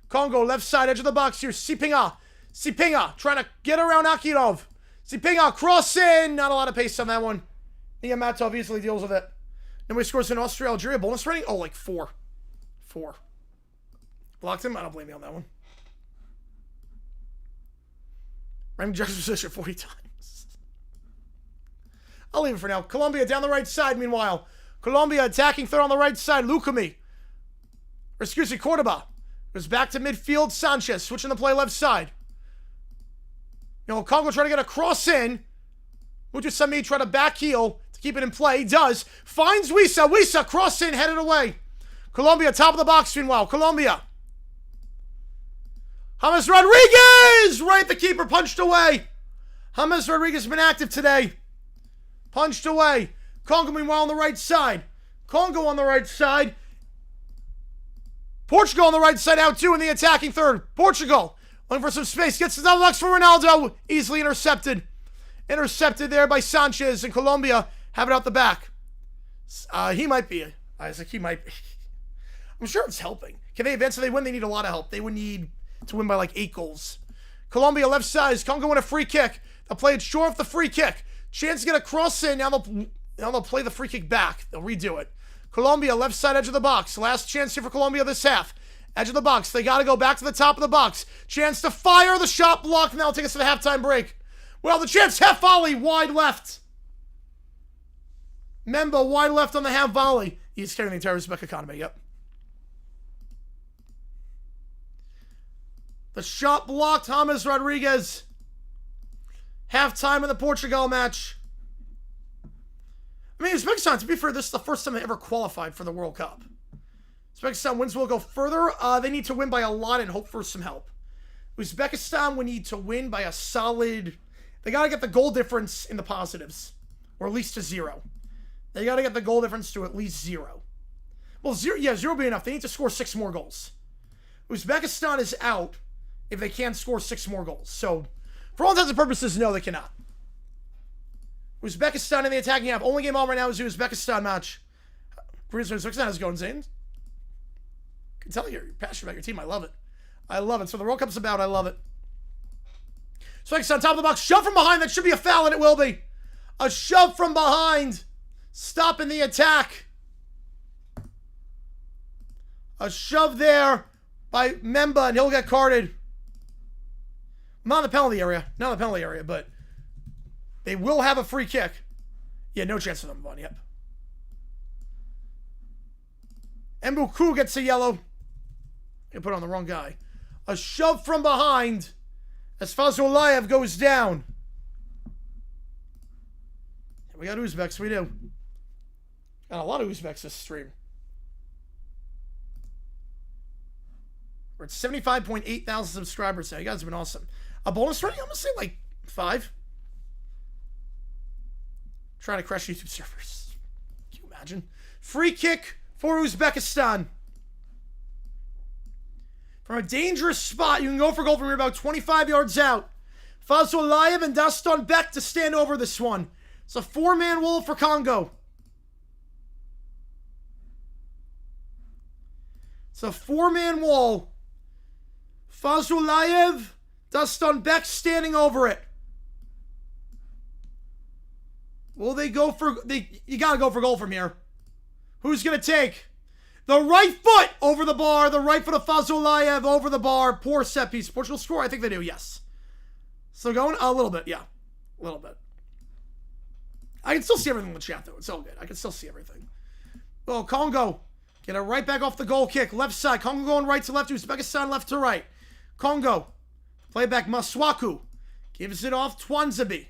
Congo, left side, edge of the box here. Sipinga. Sipinga trying to get around Akirov. Sipinga, cross in. Not a lot of pace on that one. Niamatov easily deals with it. Nobody scores in Austria, Algeria. Bonus rating? Oh, like 4. 4. Blocked him? I don't blame you on that one. Ram juxtaposition 40 times. I'll leave it for now. Colombia down the right side, meanwhile. Colombia attacking third on the right side. Lukumi. Or excuse me, Cordoba. Goes back to midfield. Sanchez switching the play left side. You know, Congo trying to get a cross in. Mujasami try to back heel to keep it in play. He does. Finds Wisa. Wisa cross in, headed away. Colombia top of the box meanwhile. Colombia. James Rodriguez! Right, the keeper punched away. James Rodriguez has been active today. Punched away. Congo meanwhile on the right side. Congo on the right side. Portugal on the right side out too in the attacking third. Portugal looking for some space. Gets to the box for Ronaldo. Easily intercepted. Intercepted there by Sanchez, and Colombia have it out the back. He might be. Isaac, he might be. I'm sure it's helping. Can they advance? If they win, they need a lot of help. They would need to win by like 8 goals. Colombia left side. Congo win a free kick. They'll play it short off the free kick. Chance to get a cross in. Now they'll play the free kick back. They'll redo it. Colombia left side edge of the box. Last chance here for Colombia this half. Edge of the box. They got to go back to the top of the box. Chance to fire. The shot blocked. And that'll take us to the halftime break. Well, the chance half volley wide left. Memba wide left on the half volley. He's carrying the entire Uzbek economy. Yep. The shot blocked. James Rodriguez. Halftime in the Portugal match. I mean, Uzbekistan, to be fair, this is the first time they ever qualified for the World Cup. Uzbekistan wins will go further. They need to win by a lot and hope for some help. Uzbekistan would need to win by a solid... They got to get the goal difference in the positives. Or at least to 0. They got to get the goal difference to at least 0. Well, 0 would be enough. They need to score 6 more goals. Uzbekistan is out if they can't score 6 more goals. So, for all intents and purposes, no, they cannot. Uzbekistan in the attacking half. Only game on right now is the Uzbekistan match. Uzbekistan is going insane. I can tell you're passionate about your team. I love it. I love it. So the World Cup's about. I love it. Uzbekistan top of the box. Shove from behind. That should be a foul, and it will be. A shove from behind. Stopping the attack. A shove there by Memba, and he'll get carded. Not in the penalty area. Not in the penalty area, but they will have a free kick. Yeah, no chance for them, Vaughn. Yep. Mbuku gets a yellow. I put on the wrong guy. A shove from behind as Fazulayev goes down. We got Uzbeks, we do. Got a lot of Uzbeks this stream. We're at 75.8 thousand subscribers now. You guys have been awesome. A bonus rating? I'm going to say like 5. Trying to crash YouTube servers. Can you imagine? Free kick for Uzbekistan. From a dangerous spot, you can go for goal from here about 25 yards out. Fazulayev and Daston Beck to stand over this one. It's a 4-man wall for Congo. It's a 4-man wall. Fazulayev, Daston Beck standing over it. Will they go for... You got to go for goal from here. Who's going to take? The right foot over the bar. The right foot of Fazulayev over the bar. Poor set piece. Portugal score? I think they do, yes. So going a little bit, yeah. A little bit. I can still see everything in the chat, though. It's all good. I can still see everything. Oh, Congo. Get it right back off the goal kick. Left side. Congo going right to left. Uzbekistan left to right. Congo. Play back. Masuaku. Gives it off. Twanzebe.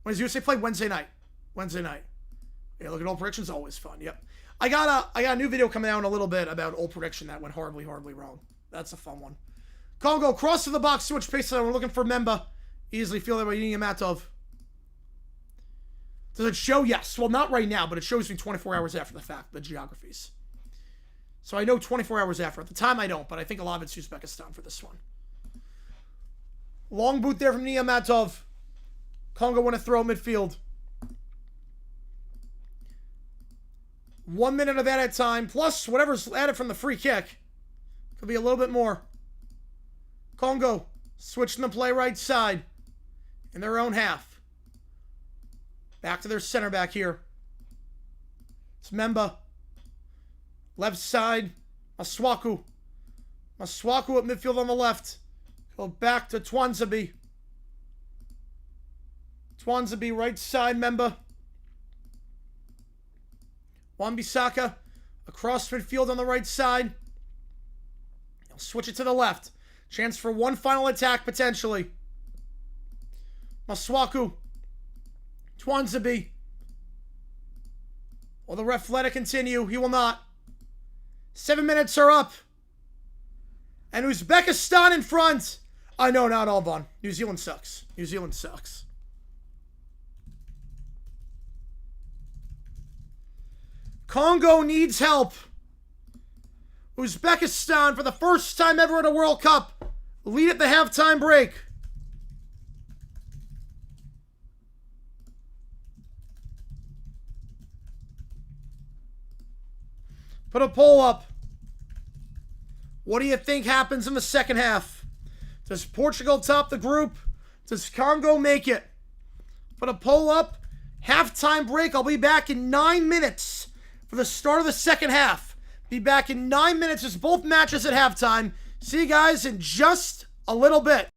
When does USA play? Wednesday night. Wednesday night. Yeah, look at old predictions. Always fun. Yep. I got a new video coming out in a little bit about old prediction that went horribly, horribly wrong. That's a fun one. Congo. Cross to the box. Switch pace. We're looking for Memba. Easily feel that by eating a Matov. Does it show? Yes. Well, not right now, but it shows me 24 hours after the fact, the geographies. So I know 24 hours after. At the time, I don't, but I think a lot of it's Uzbekistan for this one. Long boot there from Niamatov. Congo want to throw midfield. 1 minute of added time, plus whatever's added from the free kick. Could be a little bit more. Congo switching the play right side in their own half. Back to their center back here. It's Memba. Left side. Masuaku. Masuaku at midfield on the left. Go back to Twanzebe. Twanzebe right side. Memba. Wan-Bissaka across midfield on the right side. He'll switch it to the left. Chance for one final attack potentially. Masuaku. Twanzebe. Will the ref let it continue? He will not. 7 minutes are up. And Uzbekistan in front. No, not Alban. New Zealand sucks. New Zealand sucks. Congo needs help. Uzbekistan, for the first time ever at a World Cup, lead at the halftime break. Put a poll up. What do you think happens in the second half? Does Portugal top the group? Does Congo make it? Put a poll up. Halftime break. I'll be back in 9 minutes for the start of the second half. Be back in 9 minutes. It's both matches at halftime. See you guys in just a little bit.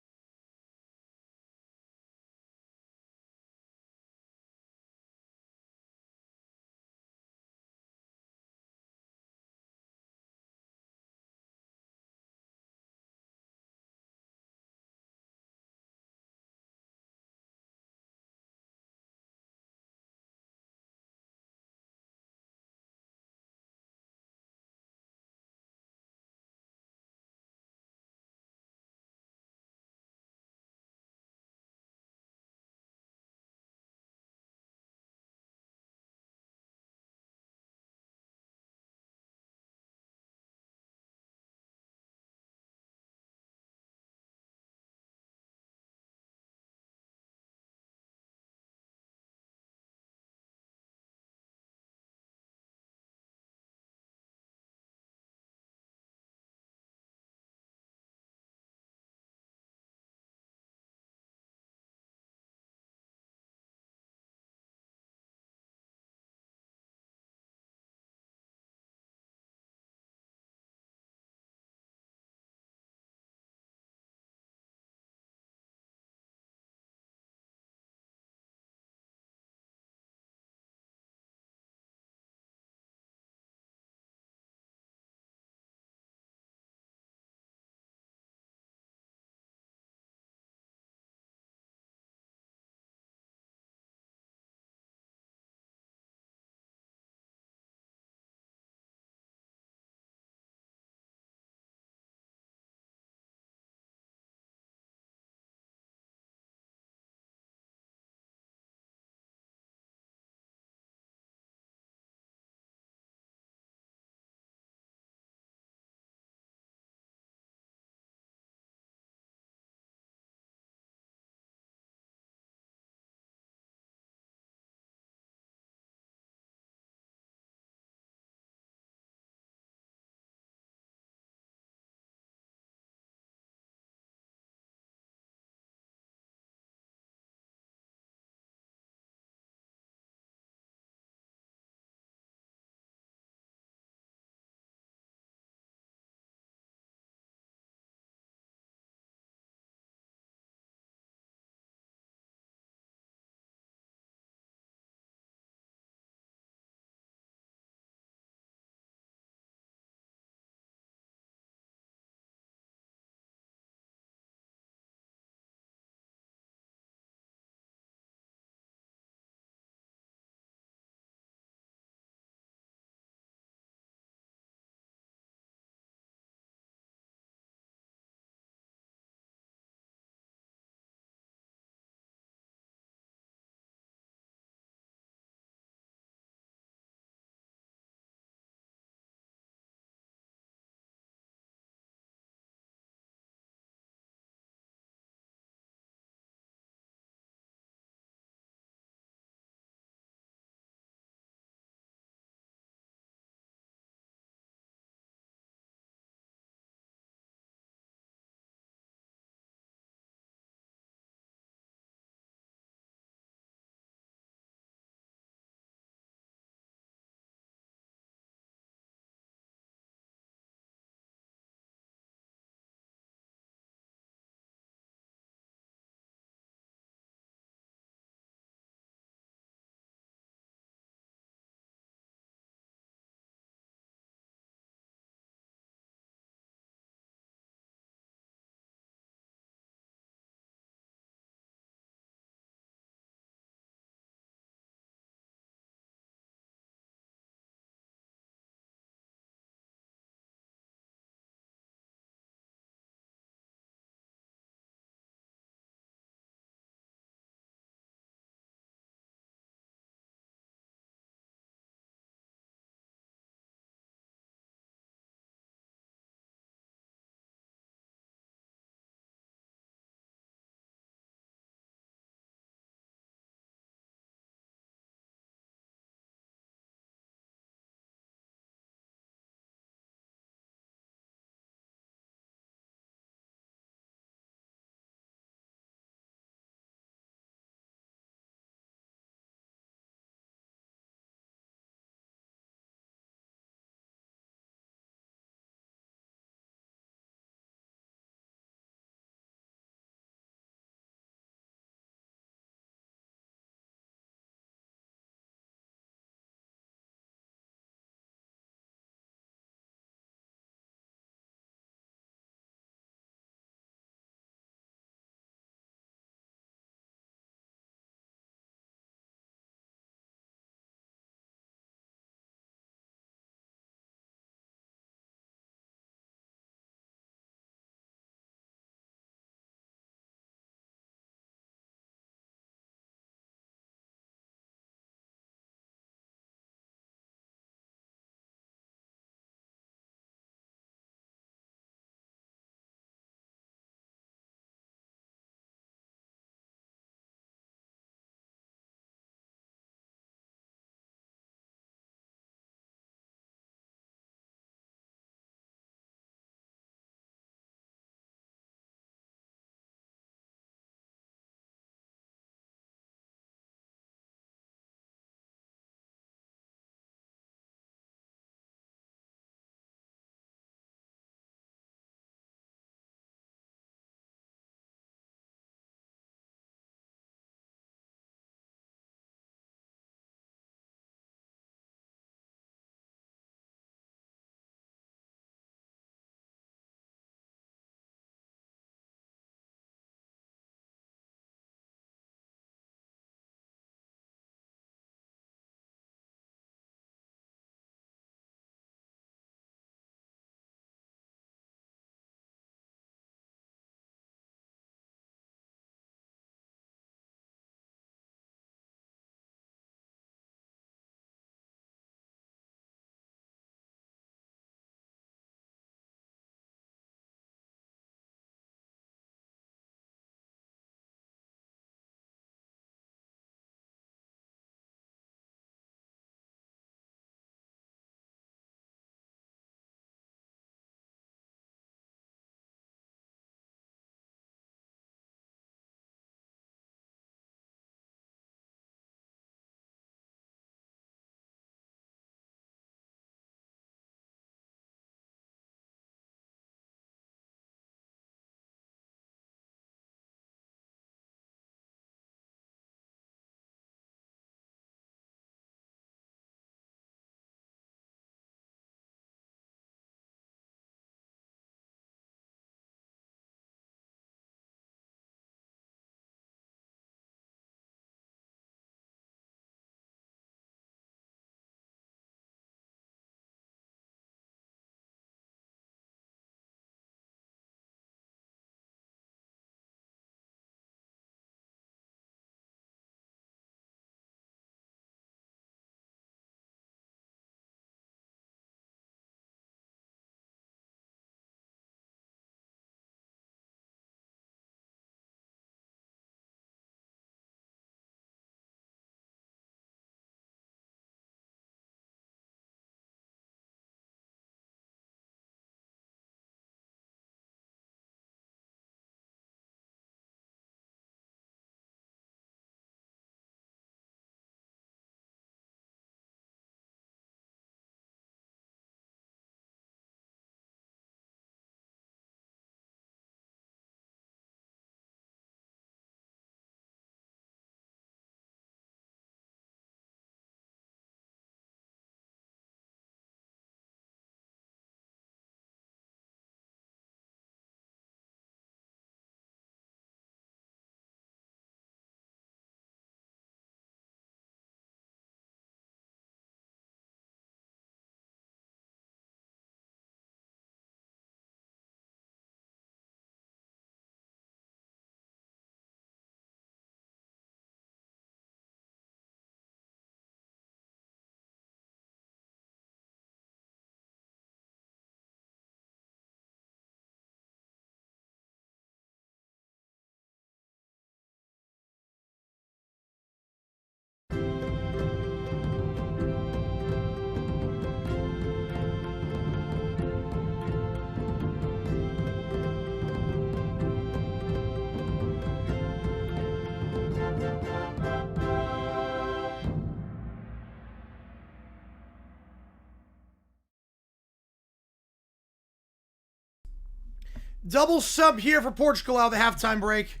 double sub here for Portugal out of the halftime break,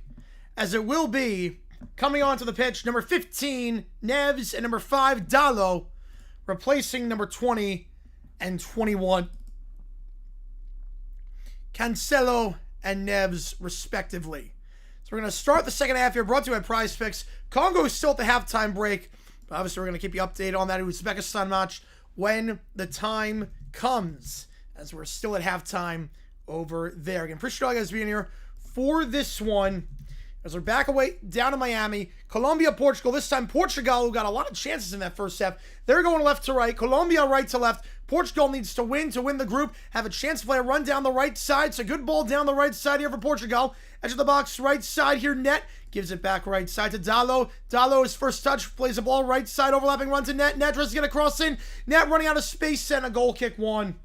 as it will be coming onto the pitch, number 15, Neves, and number 5, Dalo, replacing number 20 and 21, Cancelo and Neves, respectively. So we're going to start the second half here, brought to you by Prize Picks. Congo is still at the halftime break, but obviously we're going to keep you updated on that Uzbekistan match when the time comes, as we're still at halftime over there. Again, appreciate all you guys being here for this one. As we're back away down to Miami, Colombia, Portugal. This time Portugal, who got a lot of chances in that first half, they're going left to right. Colombia right to left. Portugal needs to win the group, have a chance to play a run down the right side. It's a good ball down the right side here for Portugal. Edge of the box, right side here, net. Gives it back right side to Dalo. Dalo, his first touch, plays the ball right side, overlapping run to net. Net tries to get a cross in. Net running out of space, and a goal kick one.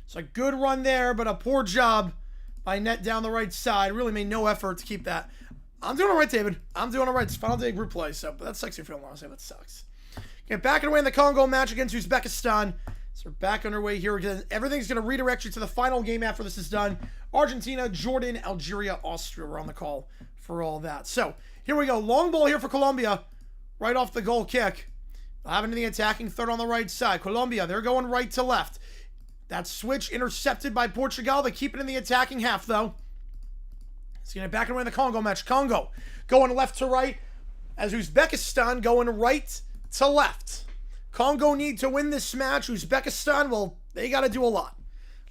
It's a good run there, but a poor job by net down the right side. Really made no effort to keep that. I'm doing all right, David. I'm doing all right. It's final day group play, so but that sucks if you're feeling honestly. That sucks. Get back underway in the Congo match against Uzbekistan. So we're back underway here again. Everything's going to redirect you to the final game after this is done. Argentina, Jordan, Algeria, Austria. We're on the call for all that. So here we go. Long ball here for Colombia. Right off the goal kick. Having the attacking third on the right side. Colombia, they're going right to left. That switch intercepted by Portugal. They keep it in the attacking half, though. It's going to back away in the Congo match. Congo going left to right, as Uzbekistan going right to left. Congo need to win this match. Uzbekistan, well, they got to do a lot.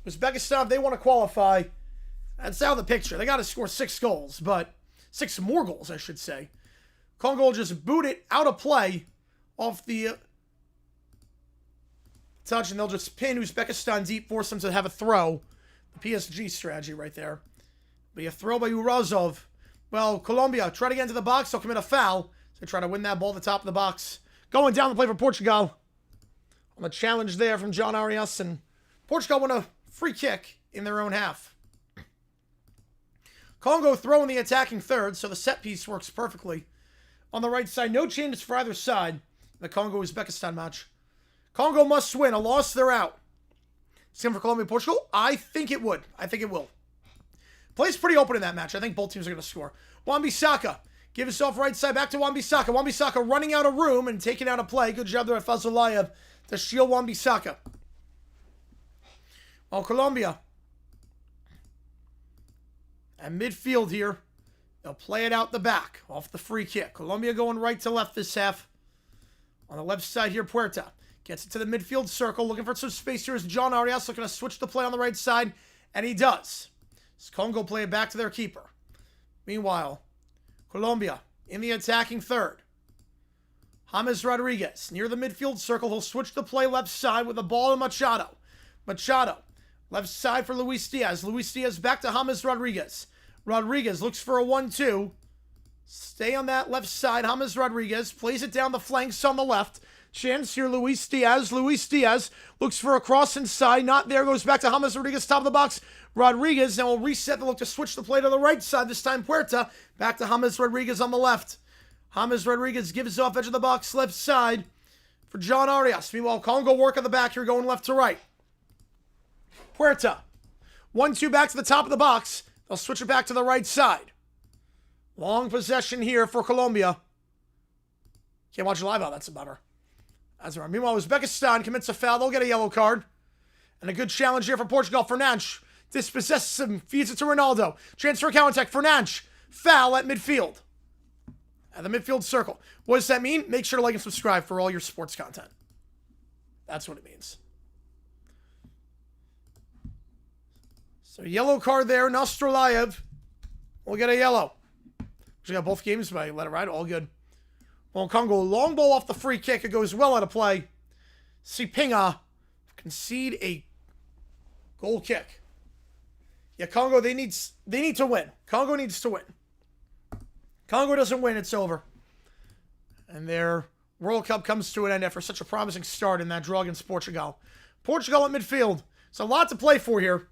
Uzbekistan, if they want to qualify, that's out of the picture. They got to score 6 goals, but 6 more goals, I should say. Congo will just boot it out of play off the touch, and they'll just pin Uzbekistan deep, force them to have a throw. The PSG strategy right there. Be a throw by Urazov. Well, Colombia try to get into the box. They'll commit a foul. So try to win that ball at the top of the box. Going down the play for Portugal. On the challenge there from John Arias, and Portugal won a free kick in their own half. Congo throwing the attacking third, so the set piece works perfectly. On the right side, no changes for either side in the Congo-Uzbekistan match. Congo must win. A loss, they're out. Same for Colombia, Portugal. I think it would. I think it will. Plays pretty open in that match. I think both teams are going to score. Wan-Bissaka gives us off right side back to Wan-Bissaka. Wan-Bissaka running out of room and taking out a play. Good job there at Fazulayev to shield Wan-Bissaka. Well, Colombia at midfield here. They'll play it out the back off the free kick. Colombia going right to left this half. On the left side here, Puerta gets it to the midfield circle. Looking for some space here is John Arias. Looking to switch the play on the right side. And he does. As Congo play it back to their keeper. Meanwhile, Colombia in the attacking third. James Rodriguez near the midfield circle. He'll switch the play left side with the ball to Machado. Machado, left side for Luis Diaz. Luis Diaz back to James Rodriguez. Rodriguez looks for a 1-2. Stay on that left side. James Rodriguez plays it down the flanks on the left. Chance here, Luis Diaz. Luis Diaz looks for a cross inside. Not there. Goes back to James Rodriguez, top of the box. Rodriguez now will reset the look to switch the play to the right side. This time Puerta. Back to James Rodriguez on the left. James Rodriguez gives off edge of the box, left side for John Arias. Meanwhile, Congo work at the back here, going left to right. Puerta. 1-2 back to the top of the box. They'll switch it back to the right side. Long possession here for Colombia. Can't watch it live. Oh, that's a bummer. That's right. Meanwhile, Uzbekistan commits a foul. They'll get a yellow card. And a good challenge here for Portugal. Fernandes dispossesses him. Feeds it to Ronaldo. Chance for a counter-attack. Fernandes. Foul at midfield. At the midfield circle. What does that mean? Make sure to like and subscribe for all your sports content. That's what it means. So yellow card there. Nostrolayev will get a yellow. We got both games, but I let it ride. All good. Well, Congo, long ball off the free kick. It goes well out of play. Sipinga concede a goal kick. Yeah, Congo, they need to win. Congo needs to win. Congo doesn't win, it's over. And their World Cup comes to an end after such a promising start in that draw against Portugal. Portugal at midfield. It's a lot to play for here.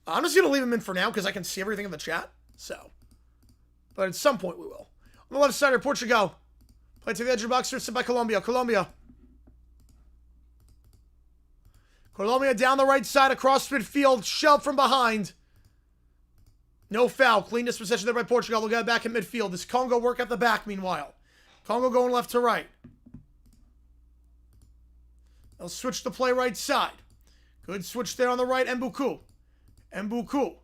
I'm just going to leave him in for now because I can see everything in the chat. So, but at some point we will. On the left side here, Portugal. Play to the edge of the box, intercepted by Colombia. Colombia Colombia down the right side across midfield. Shove from behind. No foul. Clean dispossession there by Portugal. They'll get it back in midfield. Does Congo work at the back meanwhile? Congo going left to right. They'll switch the play right side. Good switch there on the right. Mbuku. Mbuku.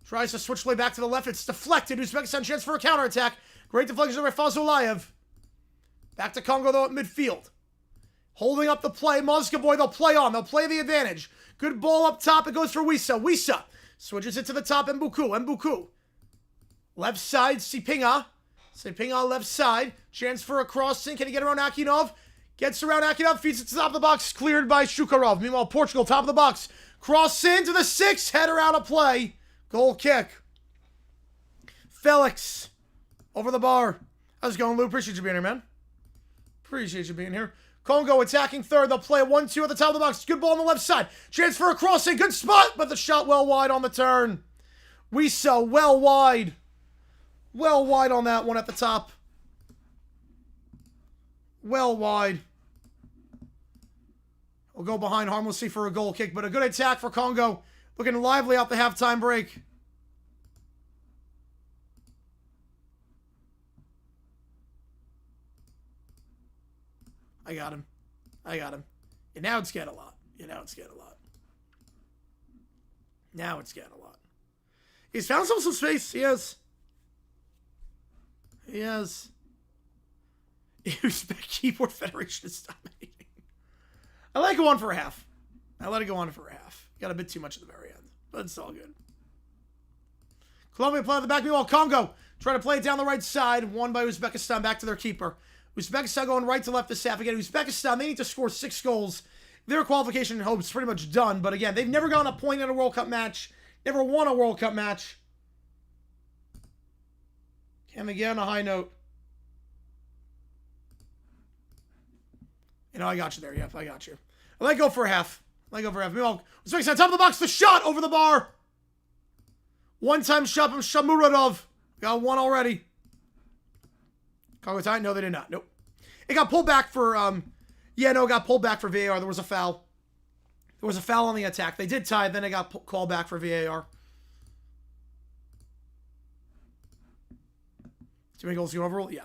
Tries to switch play back to the left. It's deflected. Uzbekistan chance for a counterattack. Great deflection by Fazulayev. Back to Congo though at midfield. Holding up the play. Mozgaboy, they'll play on. They'll play the advantage. Good ball up top. It goes for Wisa. Wisa switches it to the top. Mbuku. Mbuku. Left side. Sipinga. Sipinga left side. Chance for a crossing. Can he get around Akinov? Gets around Akinov. Feeds it to the top of the box. Cleared by Shukarov. Meanwhile, Portugal, top of the box. Cross into the 6. Header out of play. Goal kick. Felix. Over the bar. How's it going, Lou? Appreciate you being here, man. Appreciate you being here. Congo attacking third. They'll play 1-2 at the top of the box. Good ball on the left side. Chance for a crossing. Good spot, but the shot well wide on the turn. Wisa well wide. Well wide on that one at the top. Well wide. We'll go behind harmlessly for a goal kick, but a good attack for Congo. Looking lively out the halftime break. I got him. I got him. And now it's getting a lot. Now it's getting a lot. Now it's getting a lot. He's found some space. He has. He has. Uzbek Keyboard Federation is dominating. I let it go on for a half. I let it go on for a half. Got a bit too much at the very end. But it's all good. Colombia play at the back. Meanwhile, Congo trying to play it down the right side. Won by Uzbekistan back to their keeper. Uzbekistan going right to left this half. Again, Uzbekistan, they need to score 6 goals. Their qualification hopes pretty much done. But again, they've never gotten a point in a World Cup match. Never won a World Cup match. Can they get on a high note? I got you there. Yep, I got you. I let go for a half. Meanwhile, Uzbekistan top of the box. The shot over the bar. One-time shot from Shamuradov. Got one already. Congo tied? No, they did not. Nope. It got pulled back for, it got pulled back for VAR. There was a foul. There was a foul on the attack. They did tie, then it got called back for VAR. Too many goals to go overall? Yeah.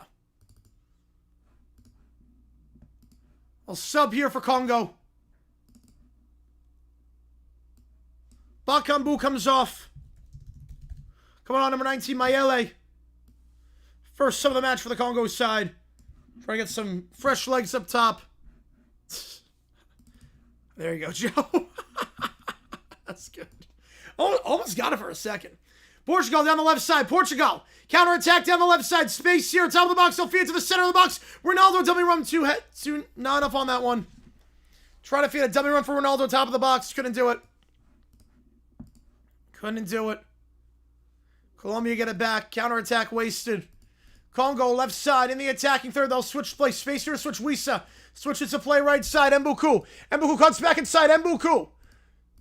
I'll sub here for Congo. Bakambu comes off. Coming on, number 19, Mayele. First sub of the match for the Congo side. Try to get some fresh legs up top. There you go, Joe. That's good. Almost got it for a second. Portugal down the left side. Portugal. Counter-attack down the left side. Space here. Top of the box. They'll feed it to the center of the box. Ronaldo dummy run. Not enough on that one. Try to feed a dummy run for Ronaldo. Top of the box. Couldn't do it. Couldn't do it. Colombia get it back. Counter-attack wasted. Congo left side in the attacking third. They'll switch play. Space here to switch Wisa. Switches to play right side. Mbuku. Mbuku cuts back inside. Mbuku.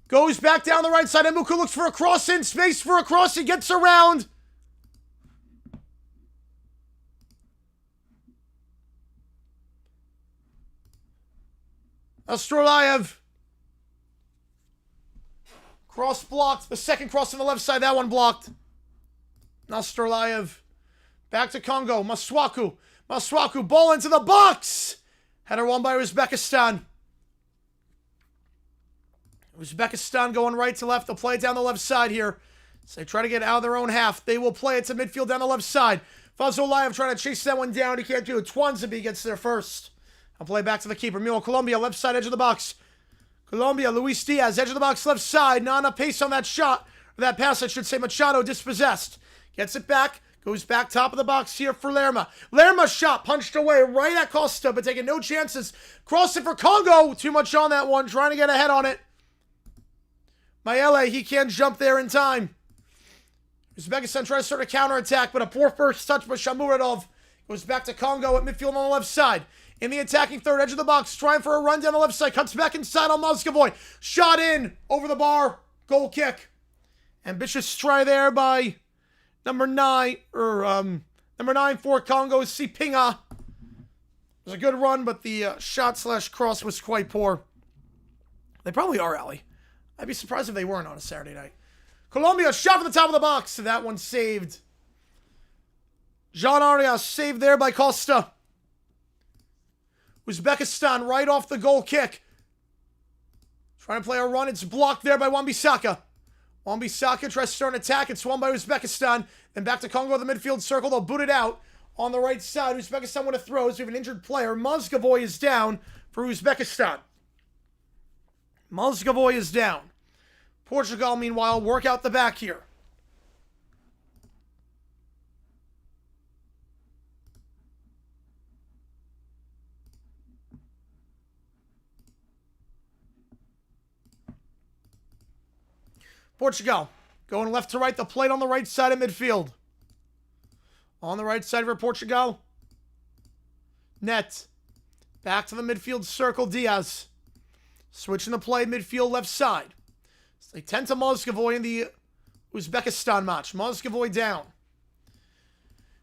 Goes back down the right side. Mbuku looks for a cross in. Space for a cross. He gets around. Astrolayev. Cross blocked. The second cross on the left side. That one blocked. Astrolayev. Back to Congo. Maswaku. Maswaku. Ball into the box. Header won by Uzbekistan. Uzbekistan going right to left. They'll play it down the left side here. So they try to get out of their own half. They will play it to midfield down the left side. Fazulayev trying to chase that one down. He can't do it. Twanzabi gets there first. I'll play back to the keeper. Meanwhile, Colombia, left side, edge of the box. Colombia, Luis Diaz, edge of the box, left side. Not enough pace on that shot. Or that pass, I should say. Machado dispossessed. Gets it back. Goes back top of the box here for Lerma. Lerma shot punched away right at Costa, but taking no chances. Cross it for Congo. Too much on that one. Trying to get ahead on it. Mayele, he can't jump there in time. Uzbekistan tries to start a counterattack, but a poor first touch by Shamuradov. Goes back to Congo at midfield on the left side. In the attacking third, edge of the box, trying for a run down the left side. Cuts back inside on Mozgavoy. Shot in, over the bar, goal kick. Ambitious try there by number 9 for Congo, Sipinga. It was a good run, but the shot/cross was quite poor. They probably are, Ali. I'd be surprised if they weren't on a Saturday night. Colombia, shot from the top of the box. So that one saved. Jean Arias saved there by Costa. Uzbekistan right off the goal kick. Trying to play a run. It's blocked there by Wan-Bissaka. Wan-Bissaka tries to start an attack. It's won by Uzbekistan. Then back to Congo in the midfield circle. They'll boot it out on the right side. Uzbekistan with a throw. We have an injured player. Mozgovoy is down for Uzbekistan. Mozgovoy is down. Portugal, meanwhile, work out the back here. Portugal going left to right. The plate on the right side of midfield. On the right side for Portugal. Net. Back to the midfield circle. Diaz. Switching the play midfield left side. So they tend to Mozgovoy in the Uzbekistan match. Mozgovoy down.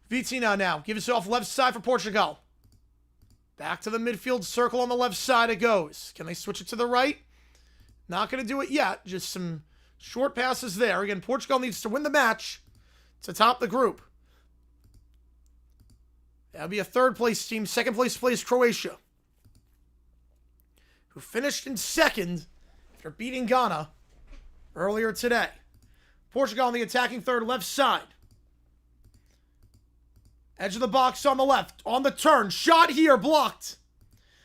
Vitina now gives it off left side for Portugal. Back to the midfield circle on the left side it goes. Can they switch it to the right? Not going to do it yet. Just some short passes there. Again, Portugal needs to win the match to top the group. That'll be a third place team. Second place plays Croatia, who finished in second after beating Ghana earlier today. Portugal on the attacking third left side. Edge of the box on the left. On the turn. Shot here. Blocked.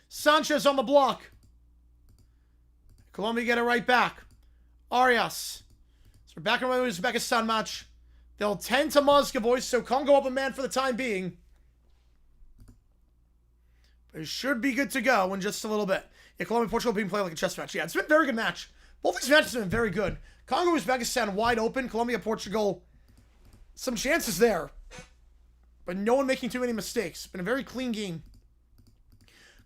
Sanchez on the block. Colombia get it right back. Arias. So we're back in the Uzbekistan match. They'll tend to Mozgovoy, so Congo up a man for the time being. They should be good to go in just a little bit. Yeah, Colombia and Portugal being played like a chess match. Yeah, it's been a very good match. Both these matches have been very good. Congo, Uzbekistan wide open. Colombia, Portugal, some chances there. But no one making too many mistakes. Been a very clean game.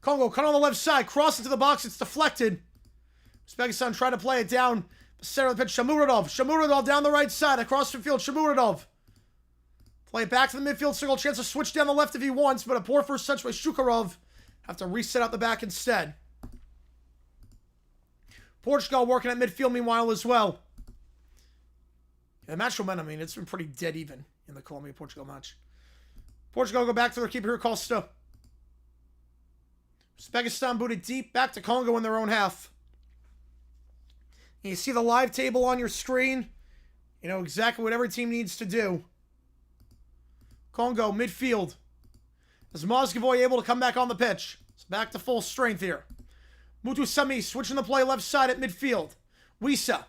Congo cut on the left side. Cross into the box. It's deflected. Uzbekistan trying to play it down the center of the pitch. Shamuradov. Shamuradov down the right side. Across the field. Shamuradov. Play it back to the midfield circle. Chance to switch down the left if he wants. But a poor first touch by Shukarov. Have to reset out the back instead. Portugal working at midfield meanwhile as well. Yeah, the match momentum, I mean, it's been pretty dead even in the Colombia-Portugal match. Portugal go back to their keeper here, Costa. Uzbekistan booted deep back to Congo in their own half. And you see the live table on your screen. You know exactly what every team needs to do. Congo, midfield. Is Mozgovoy able to come back on the pitch? It's back to full strength here. Mutu Sami switching the play left side at midfield. Wisa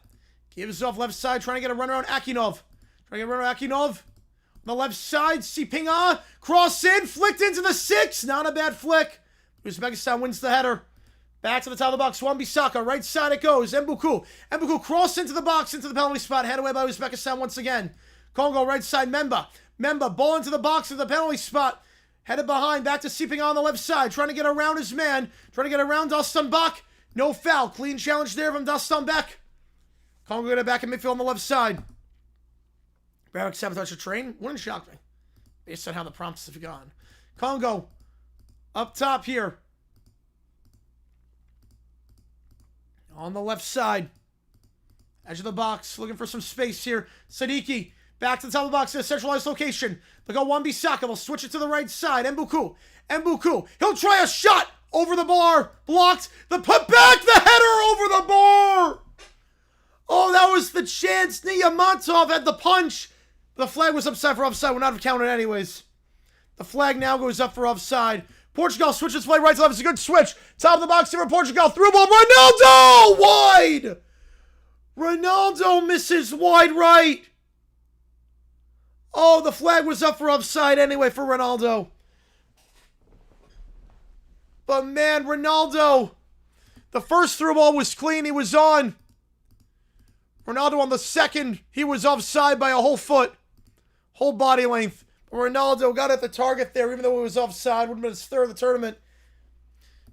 gives off left side, trying to get a run around Akinov. Trying to get a run around Akinov. On the left side, Sipinga. Cross in, flicked into the 6. Not a bad flick. Uzbekistan wins the header. Back to the top of the box. Wan-Bissaka. Right side it goes. Mbuku. Mbuku cross into the box, into the penalty spot. Head away by Uzbekistan once again. Congo right side. Memba. Memba ball into the box of the penalty spot. Headed behind, back to Sipinga on the left side. Trying to get around his man. Trying to get around Dastan Bak. No foul. Clean challenge there from Dastan Bak. Congo get it back in midfield on the left side. Barak sabotage the train. Wouldn't shock me, based on how the prompts have gone. Congo up top here. On the left side. Edge of the box. Looking for some space here. Sadiki. Back to the top of the box in a centralized location. They go Wan-Bissaka. They'll switch it to the right side. Mbuku. Mbuku. He'll try a shot over the bar. Blocked. The put back. The header over the bar. Oh, that was the chance. Niyamatov had the punch. The flag was upside for offside. Would not have counted anyways. The flag now goes up for offside. Portugal switches play right to left. It's a good switch. Top of the box here for Portugal. Through ball. Ronaldo! Wide! Ronaldo misses wide right. Oh, the flag was up for offside anyway for Ronaldo. But man, Ronaldo, the first through ball was clean. He was on. Ronaldo on the second, he was offside by a whole foot. Whole body length. But Ronaldo got at the target there, even though it was offside. Would have been his third of the tournament.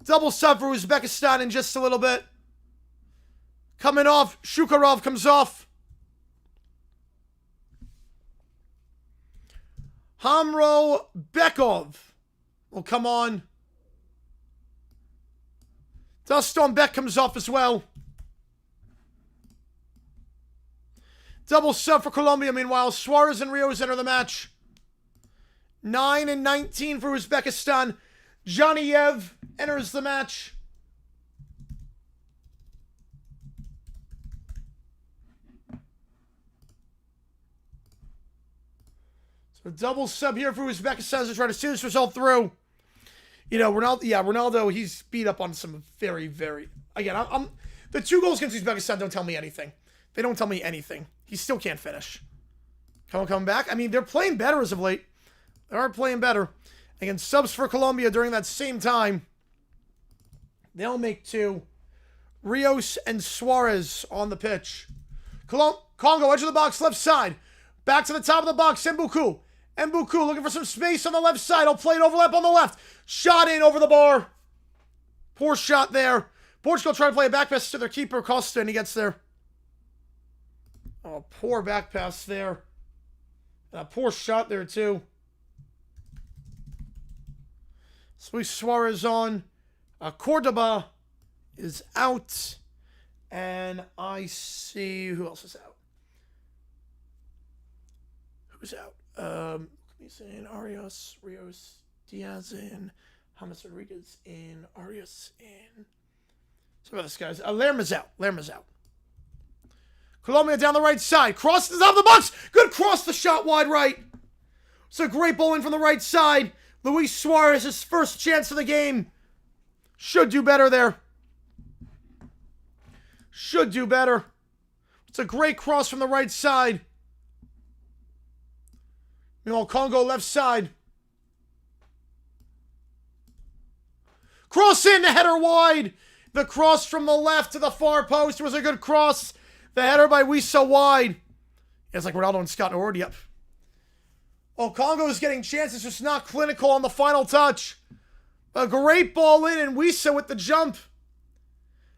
Double sub for Uzbekistan in just a little bit. Coming off, Shukarov comes off. Hamro Bekov will come on. Daston Beck comes off as well. Double sub for Colombia. Meanwhile, Suarez and Rios enter the match. 9 and 19 for Uzbekistan. Jehانی enters the match. So double sub here for Uzbekistan to try to see this result through. You know, Ronaldo, he's beat up on some very, very... Again, I'm the 2 goals against Uzbekistan don't tell me anything. They don't tell me anything. He still can't finish. Coming back. I mean, they're playing better as of late. They are playing better. Again, subs for Colombia during that same time. They'll make 2. Rios and Suarez on the pitch. Congo, edge of the box, left side. Back to the top of the box, Mbuku. Mbuku looking for some space on the left side. He'll play an overlap on the left. Shot in over the bar. Poor shot there. Portugal trying to play a back pass to their keeper, Costa, and he gets there. Oh, poor back pass there. And a poor shot there, too. Luis Suarez on. Cordoba is out. And I see... Who else is out? Who's out? He's in. Arias, Rios, Diaz in. James Rodriguez in. Arias in. Some of this guys. Lerma's out. Lerma's out. Colombia down the right side. Cross to the top of the box. Good cross, the shot wide right. It's a great ball in from the right side. Luis Suarez, his first chance of the game. Should do better there. Should do better. It's a great cross from the right side. Meanwhile, Congo left side. Cross in, the header wide. The cross from the left to the far post was a good cross. The header by Wissa wide. It's like Ronaldo and Scott Norwood. Yep. Oh, Congo is getting chances, just not clinical on the final touch. A great ball in, and Wissa with the jump.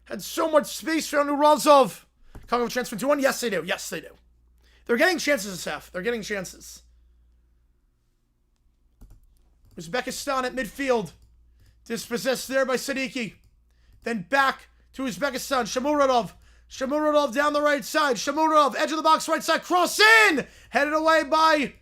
Had so much space for Nurazov. Congo transfer 2-1. Yes, they do. Yes, they do. They're getting chances this half. They're getting chances. Uzbekistan at midfield. Dispossessed there by Sadiki. Then back to Uzbekistan. Shamuradov. Shamuradov down the right side. Shamuradov, edge of the box, right side. Cross in! Headed away by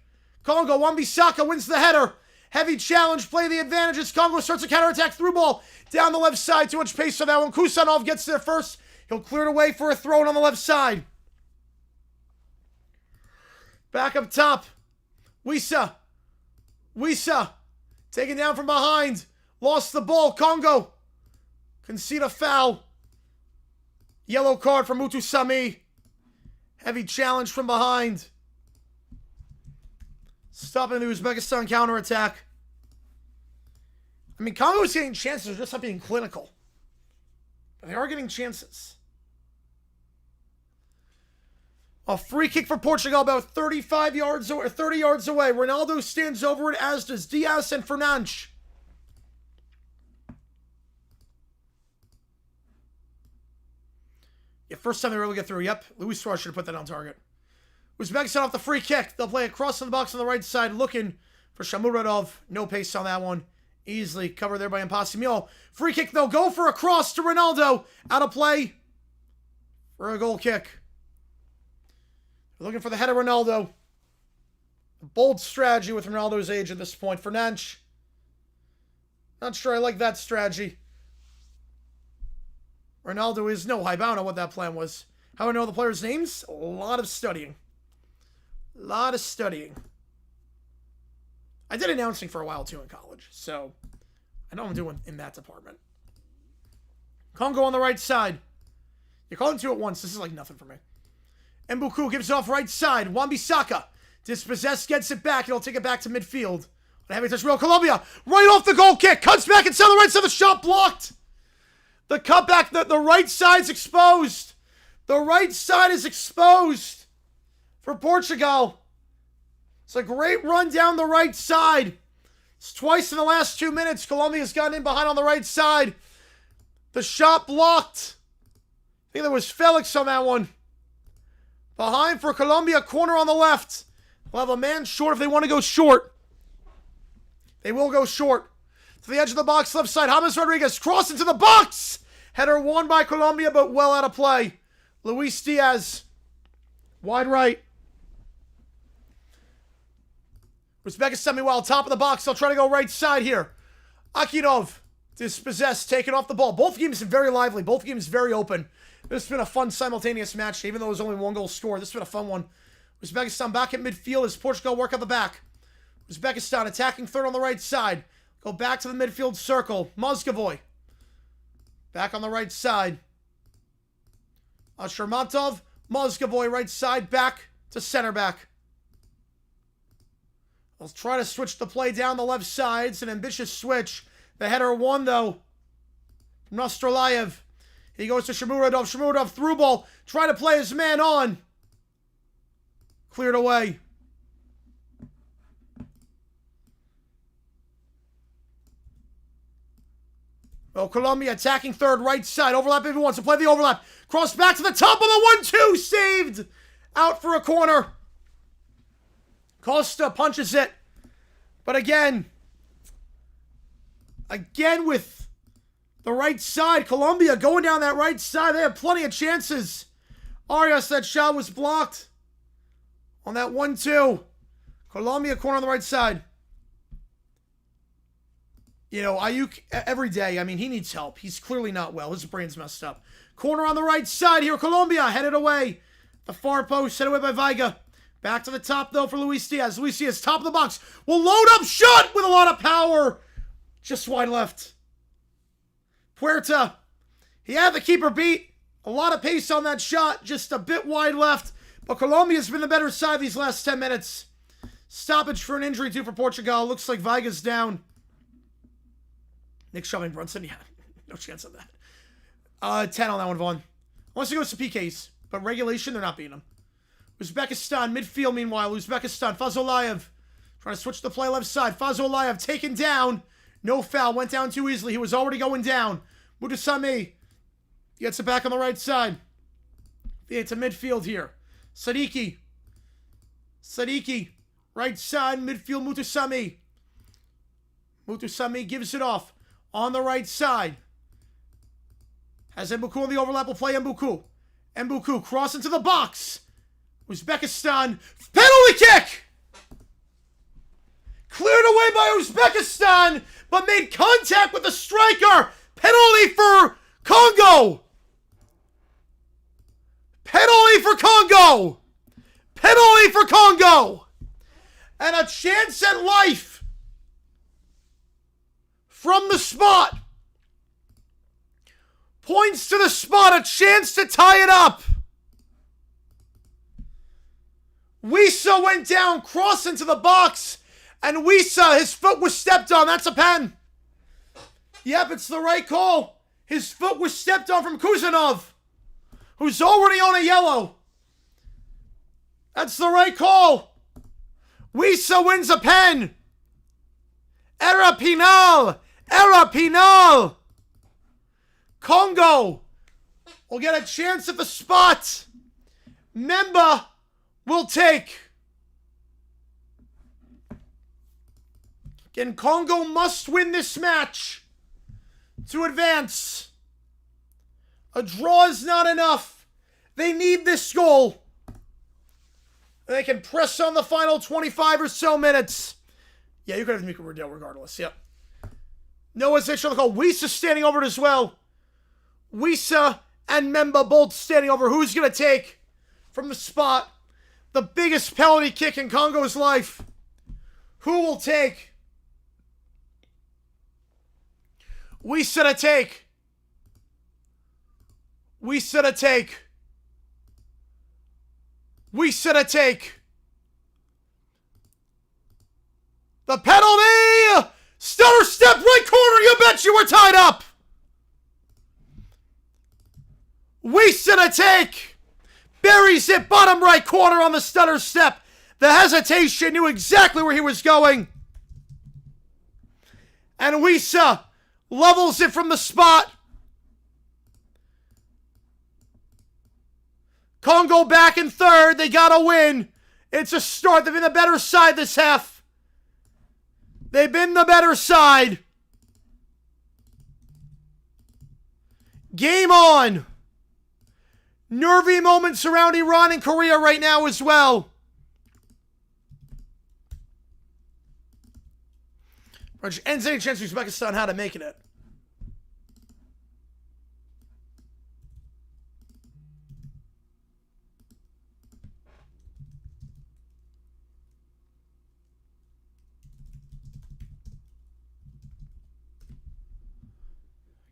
Congo. Wan-Bissaka wins the header. Heavy challenge. Play the advantages. Congo starts a counterattack through ball. Down the left side. Too much pace on that one. Kusanov gets there first. He'll clear it away for a throw on the left side. Back up top. Wissa. Wissa. Taken down from behind. Lost the ball. Congo. Concede a foul. Yellow card for Mutu Sami. Heavy challenge from behind. Stopping the Uzbekistan counterattack. I mean, Congo is getting chances. They're just not being clinical. But they are getting chances. A free kick for Portugal about 35 yards or 30 yards away. Ronaldo stands over it, as does Diaz and Fernandes. Yeah, first time they were able to get through. Yep, Luis Suarez should have put that on target. Uzbekistan off the free kick. They'll play across the box on the right side, looking for Shamuradov. No pace on that one. Easily covered there by Impossible. Free kick, they'll go for a cross to Ronaldo. Out of play for a goal kick. They're looking for the header, Ronaldo. A bold strategy with Ronaldo's age at this point. Fernandes. Not sure I like that strategy. Ronaldo is no hype. I don't know what that plan was. How do I know the players' names? A lot of studying. A lot of studying. I did announcing for a while, too, in college. So, I know what I'm doing in that department. Congo on the right side. You're calling 2 at once. This is like nothing for me. Mbuku gives it off right side. Wan-Bissaka. Dispossessed, gets it back. He'll take it back to midfield. A heavy touch, Real Colombia. Right off the goal kick. Cuts back inside the right side. The shot blocked. The cutback, the right side's exposed. The right side is exposed for Portugal. It's a great run down the right side. It's twice in the last 2 minutes. Colombia's gotten in behind on the right side. The shot blocked. I think there was Felix on that one. Behind for Colombia, corner on the left. They'll have a man short if they want to go short. They will go short. To the edge of the box, left side. James Rodriguez cross into the box. Header won by Colombia, but well out of play. Luis Diaz Wide right. Uzbekistan, meanwhile, top of the box. They'll try to go right side here. Akinov, dispossessed, taking off the ball. Both games very lively. Both games very open. This has been a fun simultaneous match, even though there's only one goal scored. This has been a fun one. Uzbekistan back at midfield as Portugal work out the back. Uzbekistan attacking third on the right side. Go back to the midfield circle. Mozgovoy. Back on the right side. Shermatov. Mozgovoy right side back to center back. Let's try to switch the play down the left side. It's an ambitious switch. The header won, though. Nostrolayev. He goes to Shamuradov. Shamuradov through ball. Try to play his man on. Cleared away. Oh, Colombia attacking third, right side. Overlap if he wants to play the overlap. Cross back to the top of the 1-2. Saved. Out for a corner. Costa punches it. But again with the right side, Colombia going down that right side. They have plenty of chances. Arias, that shot was blocked on that 1-2. Colombia corner on the right side. You know, Ayuk every day, I mean, he needs help. He's clearly not well. His brain's messed up. Corner on the right side here. Colombia headed away. The far post headed away by Veiga. Back to the top, though, for Luis Diaz. Luis Diaz, top of the box. Will load up shot with a lot of power. Just wide left. Puerta. He had the keeper beat. A lot of pace on that shot. Just a bit wide left. But Colombia's been the better side these last 10 minutes. Stoppage for an injury, too, for Portugal. Looks like Veiga's down. Nick shoving Brunson. Yeah, no chance of that. 10 on that one, Vaughn. Unless he goes to PKs. But regulation, they're not beating him. Uzbekistan, midfield, meanwhile. Uzbekistan, Fazolayev. Trying to switch the play left side. Fazolayev taken down. No foul. Went down too easily. He was already going down. Mutasami gets it back on the right side. It's a midfield here. Sadiki. Right side, midfield, Mutasami. Mutasami gives it off. On the right side. Has Mbuku on the overlap. Will play Mbuku. Mbuku cross into the box. Uzbekistan. Penalty kick! Cleared away by Uzbekistan, but made contact with the striker. Penalty for Congo. Penalty for Congo. Penalty for Congo. And a chance at life from the spot. Points to the spot, a chance to tie it up. Wisa went down, cross into the box, and Wisa, his foot was stepped on. That's a pen. Yep, it's the right call. His foot was stepped on from Kuzanov, who's already on a yellow. That's the right call. Wisa wins a pen. Era penal. Era penal. Congo will get a chance at the spot. Memba will take. Again, Congo must win this match to advance. A draw is not enough. They need this goal. They can press on the final 25 or so minutes. Yeah, you could have Mika Rodell regardless. Yep. Noah Zitch on the call. Wisa standing over it as well. Wisa and Memba both standing over. Who's going to take from the spot the biggest penalty kick in Congo's life? Who will take? Wisa to take. Wisa to take. Wisa to take. The penalty! Stutter step, right corner, you bet you were tied up! Wisa to take. Buries it, bottom right corner on the stutter step. The hesitation, knew exactly where he was going. And Wisa levels it from the spot. Congo back in third. They got a win. It's a start. They've been the better side this half. They've been the better side. Game on. Nervy moments around Iran and Korea right now as well. Ends any chance Uzbekistan had of making it.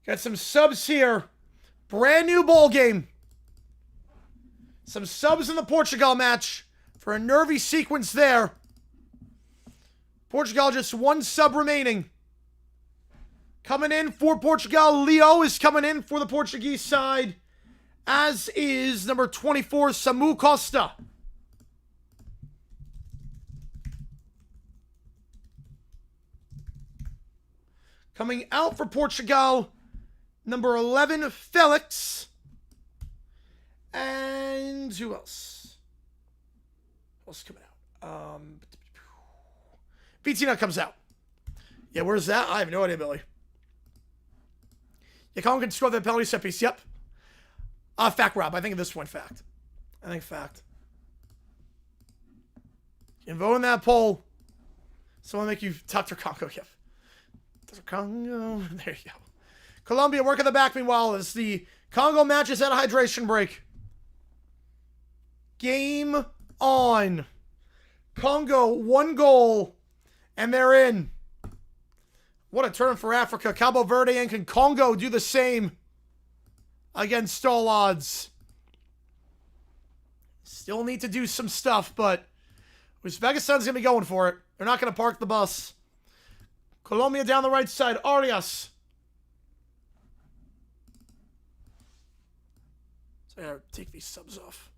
Got some subs here. Brand new ball game. Some subs in the Portugal match for a nervy sequence there. Portugal just one sub remaining. Coming in for Portugal, Leo is coming in for the Portuguese side, as is number 24, Samu Costa. Coming out for Portugal, number 11, Felix. And who else? Who else is coming out? BT comes out. Yeah, where's that? I have no idea, Billy. Yeah, Congo can score the penalty set piece. Yep. Fact, Rob. I think at this point, fact. I think fact. You can vote in that poll. Someone make you Dr. Congo. Yep. Dr. Congo. There you go. Colombia working the back meanwhile as the Congo match is at a hydration break. Game on. Congo, 1 goal. And they're in. What a turn for Africa. Cabo Verde and can Congo do the same against all odds? Still need to do some stuff, but Uzbekistan's going to be going for it. They're not going to park the bus. Colombia down the right side. Arias. So I gotta take these subs off.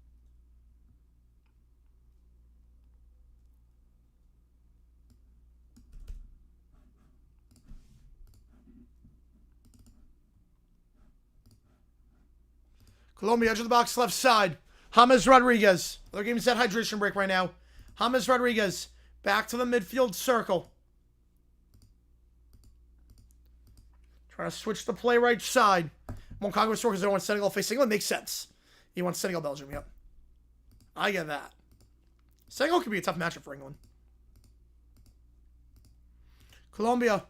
Colombia, edge of the box, left side. James Rodriguez. Other game's at hydration break right now. James Rodriguez. Back to the midfield circle. Trying to switch the play right side. Congo score because they don't want Senegal facing England. Makes sense. You want Senegal, Belgium. Yep. I get that. Senegal could be a tough matchup for England. Colombia.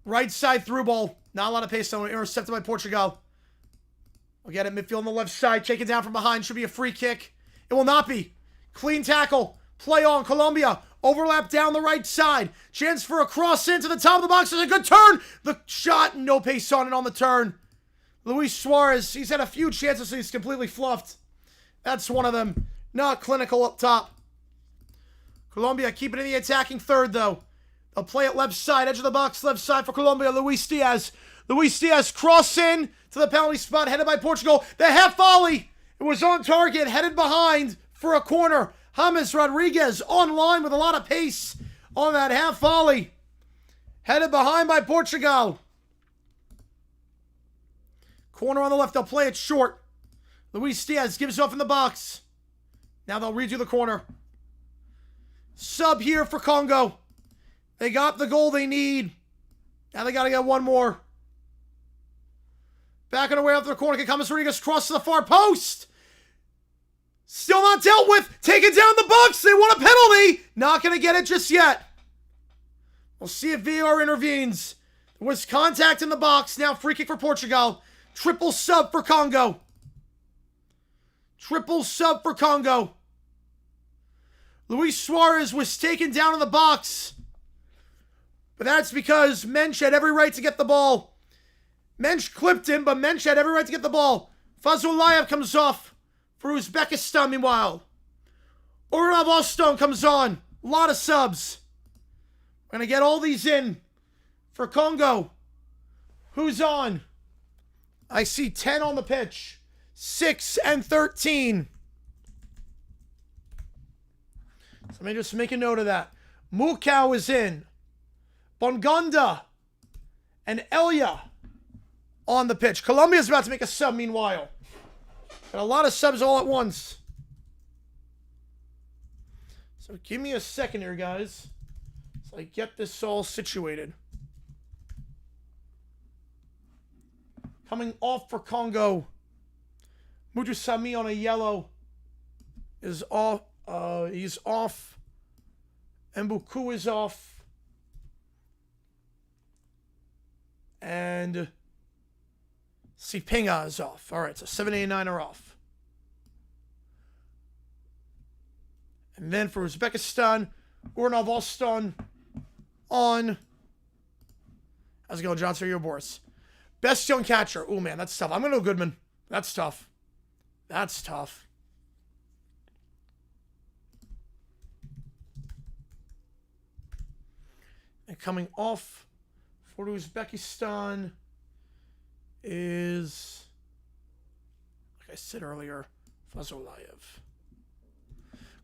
Right side through ball. Not a lot of pace though. Intercepted by Portugal. We'll get it midfield on the left side. Take it down from behind. Should be a free kick. It will not be. Clean tackle. Play on. Colombia. Overlap down the right side. Chance for a cross into the top of the box. There's a good turn. The shot. No pace on it on the turn. Luis Suarez. He's had a few chances. So he's completely fluffed. That's one of them. Not clinical up top. Colombia keeping in the attacking third though. They'll play it left side. Edge of the box. Left side for Colombia. Luis Diaz. Luis Diaz cross in to the penalty spot, headed by Portugal. The half volley. It was on target, headed behind for a corner. James Rodriguez on line with a lot of pace on that half volley. Headed behind by Portugal. Corner on the left, they'll play it short. Luis Diaz gives off in the box. Now they'll redo the corner. Sub here for Congo. They got the goal they need. Now they got to get one more. Back and away out to the corner. James Rodriguez cross to the far post. Still not dealt with. Taking down the box. They want a penalty. Not going to get it just yet. We'll see if VAR intervenes. There was contact in the box. Now free kick for Portugal. Triple sub for Congo. Triple sub for Congo. Luis Suarez was taken down in the box. But that's because Mensch had every right to get the ball. Mensch clipped him, but Mensch had every right to get the ball. Fazulayev comes off for Uzbekistan meanwhile. Urav Oston comes on. A lot of subs. We're going to get all these in for Congo. Who's on? I see 10 on the pitch. 6 and 13. So let me just make a note of that. Mukau is in. Bongonda and Elia on the pitch. Colombia's about to make a sub meanwhile. Got a lot of subs all at once. So give me a second here, guys. So I get this all situated. Coming off for Congo. Mujasami on a yellow is off. He's off. Mbuku is off. And Sipinga is off. All right, so 7, 8, and 9 are off. And then for Uzbekistan, Urnov Alston on. How's it going, Johnson? Your Boris. Best young catcher. Oh, man, that's tough. I'm going to go Goodman. That's tough. That's tough. And coming off for Uzbekistan is, like I said earlier, Fazolayev.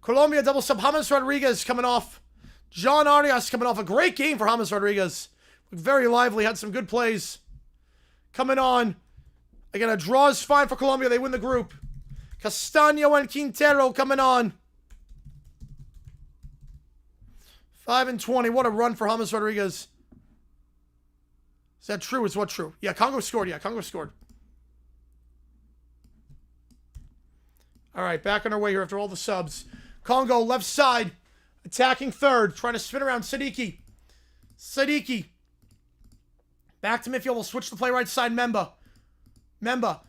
Colombia double sub. James Rodriguez coming off. John Arias coming off. A great game for James Rodriguez. Very lively. Had some good plays. Coming on. Again, a draw is fine for Colombia. They win the group. Castaño and Quintero coming on. 5 and 20. What a run for James Rodriguez. Is that true? Is what true? Yeah, Congo scored. Yeah, Congo scored. All right, back on our way here after all the subs. Congo, left side, attacking third, trying to spin around Sadiki. Sadiki. Back to midfield. We'll switch the play right side. Memba.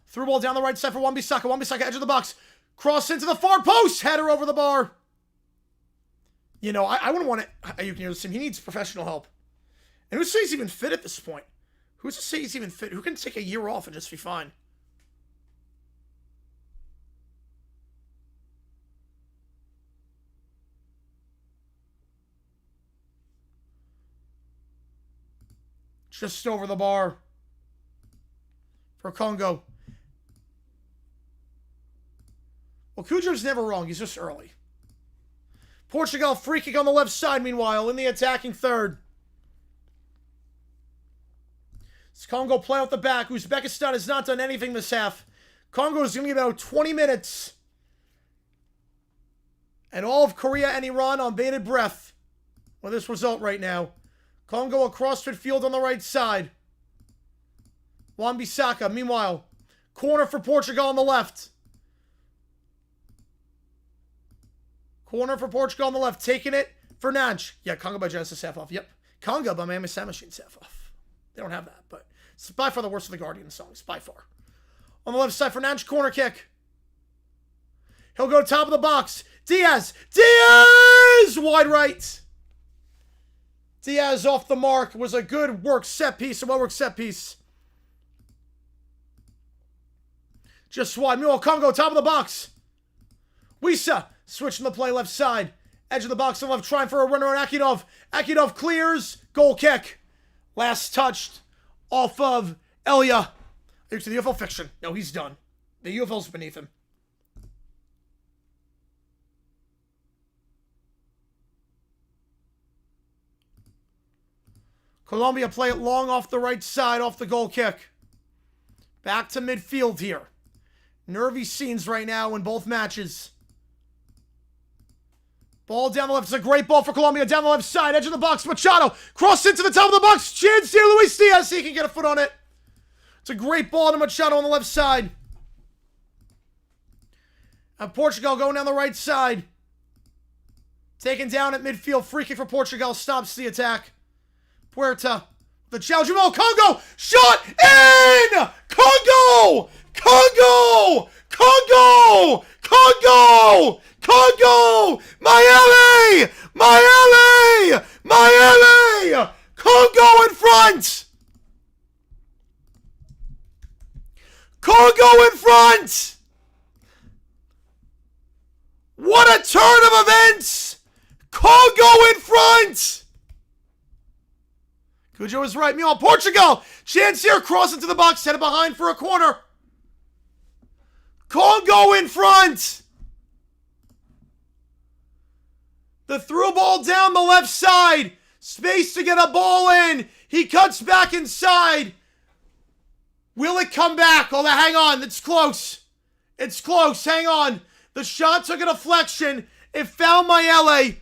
Through ball down the right side for Wan-Bissaka. Wan-Bissaka, edge of the box. Cross into the far post. Header over the bar. You know, I wouldn't want to. You can hear this. He needs professional help. And who's to say he's even fit at this point? Who's to say he's even fit? Who can take a year off and just be fine? Just over the bar for Congo. Well, Cujo's never wrong. He's just early. Portugal, free kick on the left side, meanwhile, in the attacking third. It's Congo play out the back. Uzbekistan has not done anything this half. Congo is going to be about 20 minutes. And all of Korea and Iran on bated breath with this result right now. Congo across midfield on the right side. Wan-Bissaka, meanwhile, corner for Portugal on the left. Corner for Portugal on the left. Taking it for Naj. Yeah, Congo by Genesis half off. Yep. Congo by Miami Sound Machine's half off. They don't have that, but it's by far the worst of the Guardian songs. By far. On the left side for Naj, corner kick. He'll go top of the box. Diaz! Wide right. Diaz off the mark. Was a good work set piece. A well-worked set piece. Just wide. Meanwhile, Congo, top of the box. Wisa, switching the play left side. Edge of the box on the left, trying for a runner on Akidov. Akidov clears. Goal kick. Last touched off of Elia. To the UFL fiction. No, he's done. The UFL's beneath him. Colombia play it long off the right side, off the goal kick. Back to midfield here. Nervy scenes right now in both matches. Ball down the left. It's a great ball for Colombia. Down the left side, edge of the box. Machado. Cross into the top of the box. Chance here. Luis Diaz. He can get a foot on it. It's a great ball to Machado on the left side. And Portugal going down the right side. Taken down at midfield. Free kick for Portugal. Stops the attack. Puerta, the challenge. Oh, Congo! Shot in! Congo! Congo! Congo! Congo! Congo! Miami! Miami! Miami! Congo in front! Congo in front! What a turn of events! Congo in front! Cujo is right. Meanwhile, Portugal. Chance here. Cross into the box. Headed behind for a corner. Congo in front. The through ball down the left side. Space to get a ball in. He cuts back inside. Will it come back? Oh, hang on. It's close. It's close. Hang on. The shot took a deflection. It found Mayele.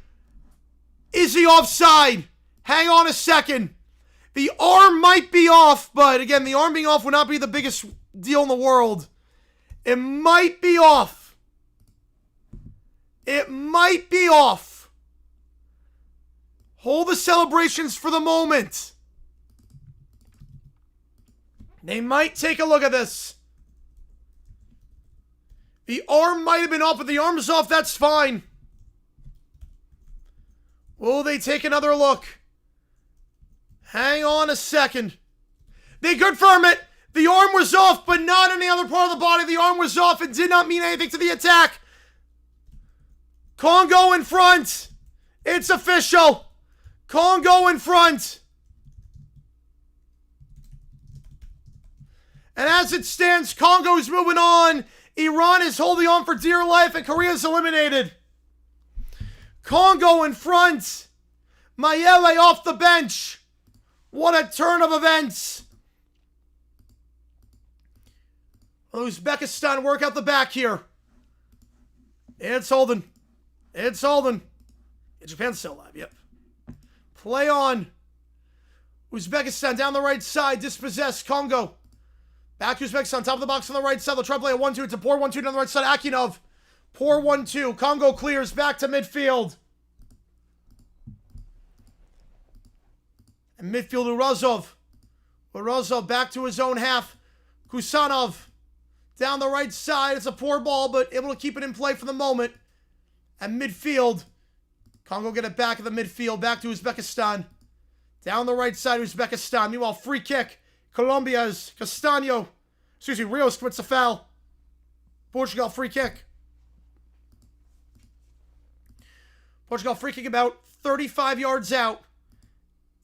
Is he offside? Hang on a second. The arm might be off, but again, the arm being off would not be the biggest deal in the world. It might be off. It might be off. Hold the celebrations for the moment. They might take a look at this. The arm might have been off, but the arm's off. That's fine. Will they take another look? Hang on a second. They confirm it. The arm was off, but not any other part of the body. The arm was off and did not mean anything to the attack. Congo in front. It's official. Congo in front. And as it stands, Congo's moving on. Iran is holding on for dear life, and Korea's eliminated. Congo in front. Mayele off the bench. What a turn of events. Uzbekistan work out the back here. It's holding. It's holding. Yeah, Japan's still alive, yep. Play on. Uzbekistan down the right side. Dispossessed. Congo. Back to Uzbekistan. Top of the box on the right side. They'll try to play a 1-2. It's a poor 1-2 down the right side. Akinov. Poor 1-2. Congo clears back to midfield. And midfield Urazov. Urazov back to his own half. Kusanov. Down the right side. It's a poor ball, but able to keep it in play for the moment. And midfield. Congo get it back in the midfield. Back to Uzbekistan. Down the right side, Uzbekistan. Meanwhile, free kick. Colombia's Castaño. Excuse me, Rios commits a foul. Portugal free kick. Portugal free kick about 35 yards out.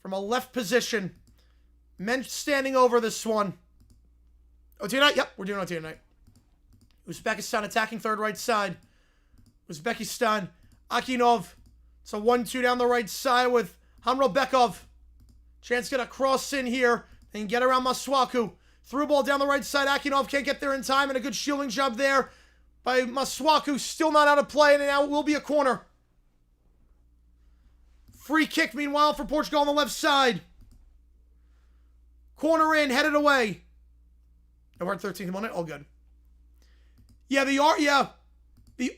From a left position. Men standing over this one. OT night? Yep, we're doing OT tonight. Uzbekistan attacking third right side. Uzbekistan. Akinov. It's a 1-2 down the right side with Hamrobekov. Chance to get a cross in here. They can get around Masuaku. Through ball down the right side. Akinov can't get there in time. And a good shielding job there by Masuaku. Still not out of play. And now it will be a corner. Free kick, meanwhile, for Portugal on the left side. Corner in, headed away. And we're at 13th minute. All good. Yeah, the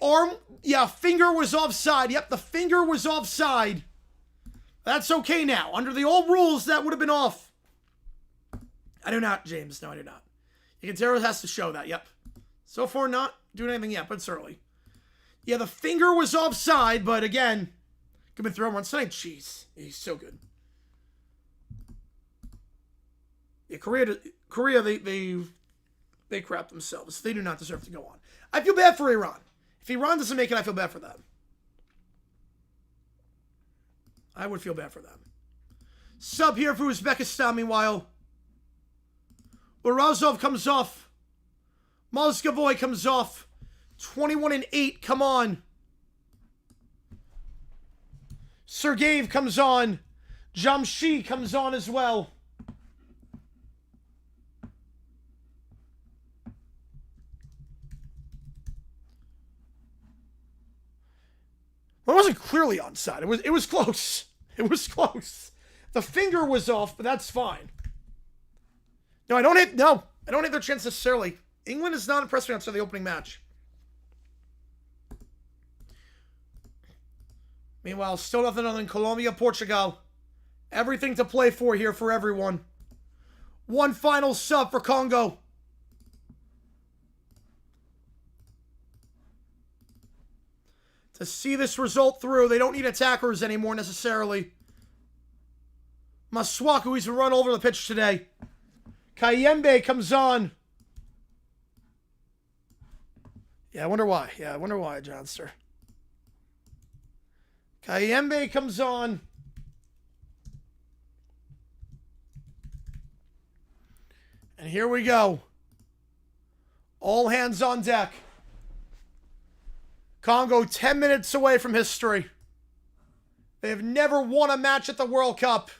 arm, finger was offside. Yep, the finger was offside. That's okay now. Under the old rules, that would have been off. I do not, James. No, I do not. Icantero has to show that. Yep. So far, not doing anything yet, but it's early. Yeah, the finger was offside, but again, could have been thrown once tonight. Jeez, he's so good. Yeah, Korea, they crap themselves. They do not deserve to go on. I feel bad for Iran. If Iran doesn't make it, I feel bad for them. I would feel bad for them. Sub here for Uzbekistan, meanwhile. Urazov comes off. Mozgovoy comes off. 21-8, come on. Sergeyev comes on. Jamshi comes on as well. Well, it wasn't clearly onside. It was close. It was close. The finger was off, but that's fine. No, I don't hate their chance necessarily. England is not impressed me after the opening match. Meanwhile, still nothing other than Colombia, Portugal. Everything to play for here for everyone. One final sub for Congo. To see this result through, they don't need attackers anymore necessarily. Masuaku, he's run over the pitch today. Kayembe comes on. Yeah, I wonder why. Johnster. Kayembe comes on. And here we go. All hands on deck. Congo 10 minutes away from history. They have never won a match at the World Cup.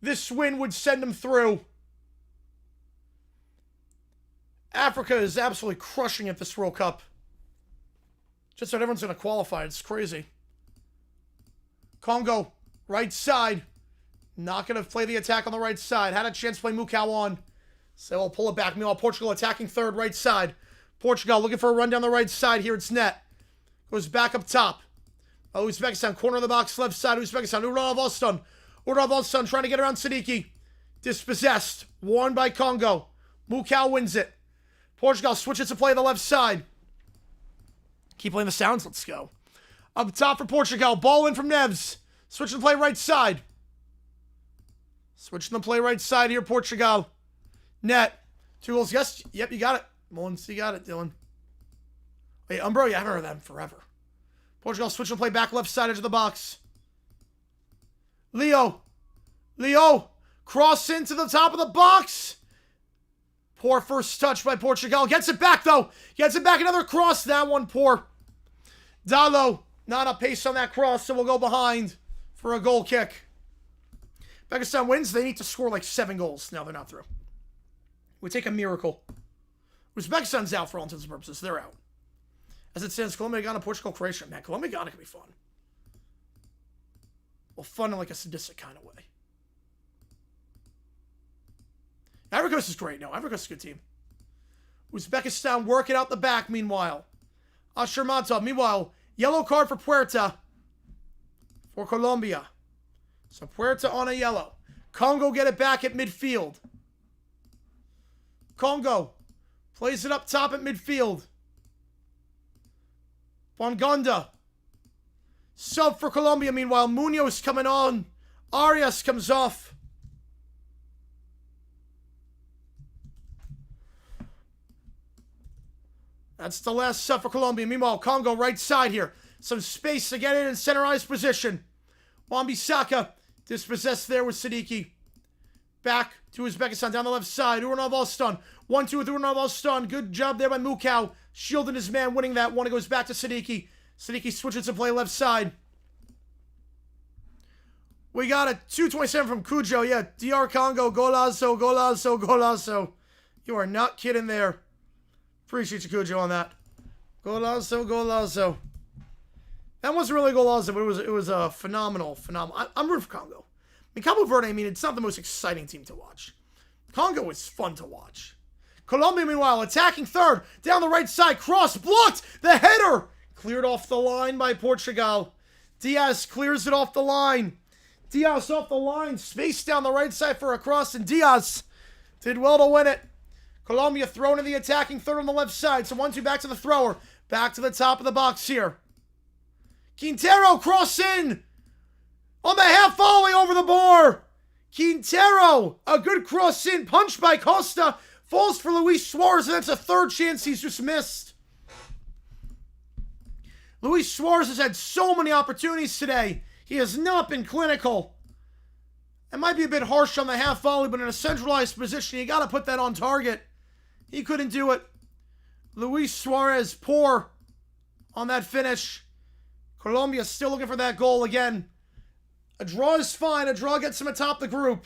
This win would send them through. Africa is absolutely crushing at this World Cup. Just about everyone's going to qualify. It's crazy. Congo, right side. Not going to play the attack on the right side. Had a chance to play Mukau on. So we'll pull it back. Meanwhile, Portugal attacking third, right side. Portugal looking for a run down the right side here. It's net. Goes back up top. Uzbekistan, corner of the box, left side. Uzbekistan, Uranov trying to get around Siddiqui. Dispossessed. Won by Congo. Mukau wins it. Portugal switches to play the left side. Keep playing the sounds. Let's go. Up top for Portugal. Ball in from Neves. Switching to play right side. Switching to play right side here, Portugal. Net. 2 goals. Yes. Yep, you got it. Mullins, you got it, Dylan. Wait, Umbro, you haven't heard of them forever. Portugal switching to play back left side edge of the box. Leo. Cross into the top of the box. Poor first touch by Portugal. Gets it back, though. Gets it back. Another cross. That one poor. Dalo. Not a pace on that cross, so we'll go behind for a goal kick. Uzbekistan wins. They need to score like 7 goals. No, they're not through. We take a miracle. Uzbekistan's out for all intents and purposes. They're out. As it stands, Colombia, Ghana, Portugal, Croatia. Man, Colombia, Ghana can be fun. Well, fun in like a sadistic kind of way. Ivory Coast is great. No, Ivory Coast is a good team. Uzbekistan working out the back, meanwhile. Ashurmatov, meanwhile, yellow card for Puerta. For Colombia. So Puerta on a yellow. Congo get it back at midfield. Congo plays it up top at midfield. Bongonda. Sub for Colombia, meanwhile. Munoz coming on. Arias comes off. That's the last sub for Colombia. Meanwhile, Congo right side here. Some space to get in centerized position. Wan-Bissaka dispossessed there with Siddiqui. Back to Uzbekistan down the left side. Uranov all stun. 1-2 with Uranov all stun. Good job there by Mukau. Shielding his man, winning that one. It goes back to Siddiqui. Siddiqui switches to play left side. We got a 227 from Cujo. Yeah, DR Congo. Golazo, golazo, golazo. You are not kidding there. Appreciate you, Cujo, on that. Golazo, golazo. That wasn't really golazo, but it was a phenomenal. I'm rooting for Congo. I mean, Cabo Verde, it's not the most exciting team to watch. Congo is fun to watch. Colombia, meanwhile, attacking third. Down the right side. Cross blocked. The header. Cleared off the line by Portugal. Diaz clears it off the line. Diaz off the line. Space down the right side for a cross. And Diaz did well to win it. Colombia thrown in the attacking third on the left side. So 1-2 back to the thrower. Back to the top of the box here. Quintero cross in. On the half volley over the bar. Quintero. A good cross in. Punched by Costa. Falls for Luis Suarez. And that's a third chance he's just missed. Luis Suarez has had so many opportunities today. He has not been clinical. It might be a bit harsh on the half volley, but in a centralized position, you got to put that on target. He couldn't do it. Luis Suarez poor on that finish. Colombia still looking for that goal again. A draw is fine. A draw gets him atop the group.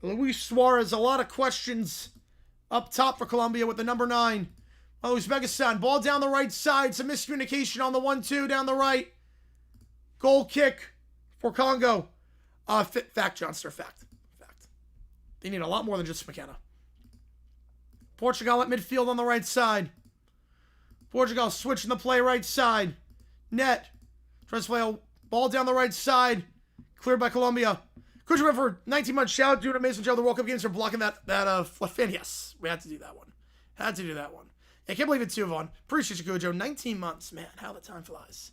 Luis Suarez, a lot of questions up top for Colombia with the number 9. Uzbekistan, ball down the right side. Some miscommunication on the 1-2 down the right. Goal kick for Congo. Fact, Johnster, fact. They need a lot more than just McKenna. Portugal at midfield on the right side. Portugal switching the play right side. Net. Tries to play a ball down the right side. Cleared by Colombia. Could you remember 19-month shout out to an amazing job the World Cup games for blocking that fin? Yes, we had to do that one. I can't believe it too, Vaughn. Appreciate you, Cujo. 19 months. Man, how the time flies.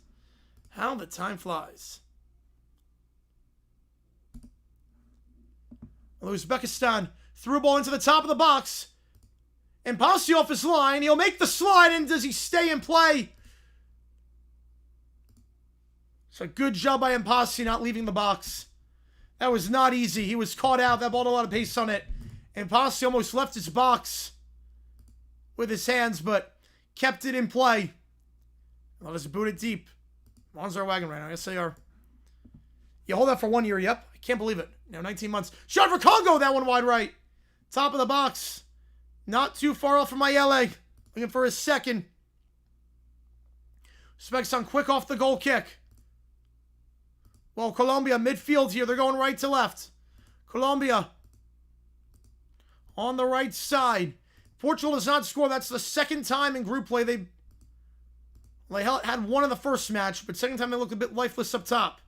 Uzbekistan threw a ball into the top of the box. And Passi off his line. He'll make the slide, and does he stay in play? So good job by Mpassi not leaving the box. That was not easy. He was caught out. That ball had a lot of pace on it. Mpassi almost left his box with his hands, but kept it in play. Let us boot it deep. Lawns are wagging right now. Yes, they are. You hold that for 1 year. Yep. I can't believe it. Now 19 months. Shot for Congo. That one wide right. Top of the box. Not too far off from Mayele. Looking for his second. Uzbekistan quick off the goal kick. Well, Colombia midfield here. They're going right to left. Colombia on the right side. Portugal does not score. That's the second time in group play they had one in the first match, but second time they looked a bit lifeless up top.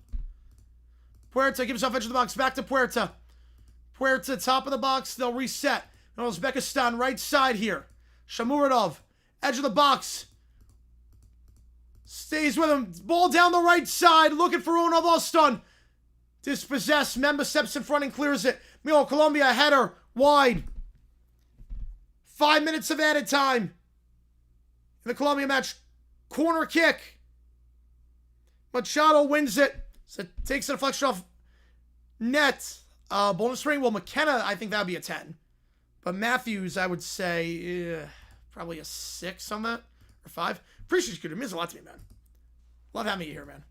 Puerta gives off edge of the box. Back to Puerta. Puerta, top of the box. They'll reset. Now Uzbekistan, right side here. Shamuradov, edge of the box. Stays with him. Ball down the right side. Looking for Ronald Oston. Dispossessed. Memba steps in front and clears it. Meanwhile, Colombia, header. Wide. 5 minutes of added time. In the Colombia match. Corner kick. Machado wins it. So it takes a deflection off net. Bonus rating. Well, McKenna, I think that would be a 10. But Matthews, I would say probably a 6 on that. Or 5. Appreciate you. It means a lot to me, man. Love having you here, man.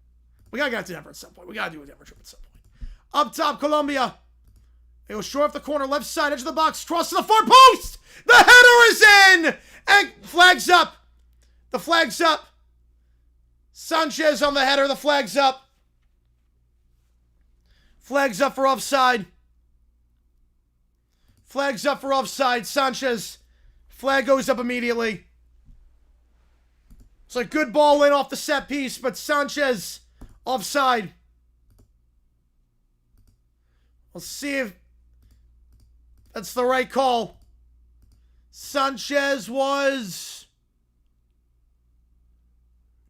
We got to get to Denver at some point. We got to do a Denver trip at some point. Up top, Colombia. They go short off the corner, left side, edge of the box, cross to the far post. The header is in. And flag's up. The flag's up. Sanchez on the header. The flag's up. Flag's up for offside. Flag's up for offside. Sanchez. Flag goes up immediately. It's a good ball in off the set piece, but Sanchez offside. We'll see if that's the right call. Sanchez was...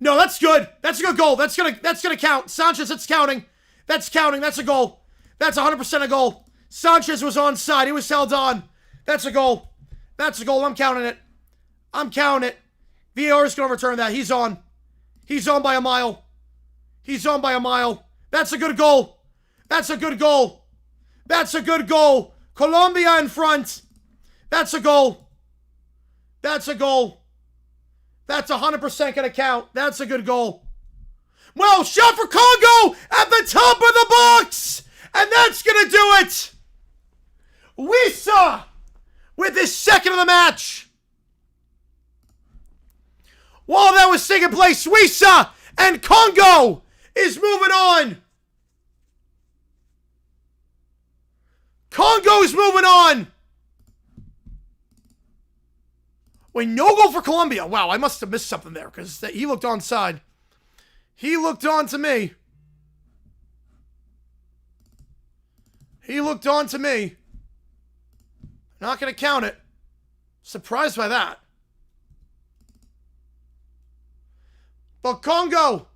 No, that's good. That's a good goal. That's gonna count. Sanchez, that's counting. That's counting. That's a goal. That's 100% a goal. Sanchez was onside. He was held on. That's a goal. That's a goal. I'm counting it. I'm counting it. VAR is going to overturn that. He's on. He's on by a mile. He's on by a mile. That's a good goal. That's a good goal. That's a good goal. Colombia in front. That's a goal. That's a goal. That's 100% going to count. That's a good goal. Well, shot for Congo at the top of the box. And that's going to do it. Wissa with his second of the match. While that was taking place, Wissa and Congo is moving on. Congo's moving on. Wait, no goal for Colombia. Wow, I must have missed something there because he looked onside. He looked on to me. He looked on to me. Not going to count it. Surprised by that. But Congo.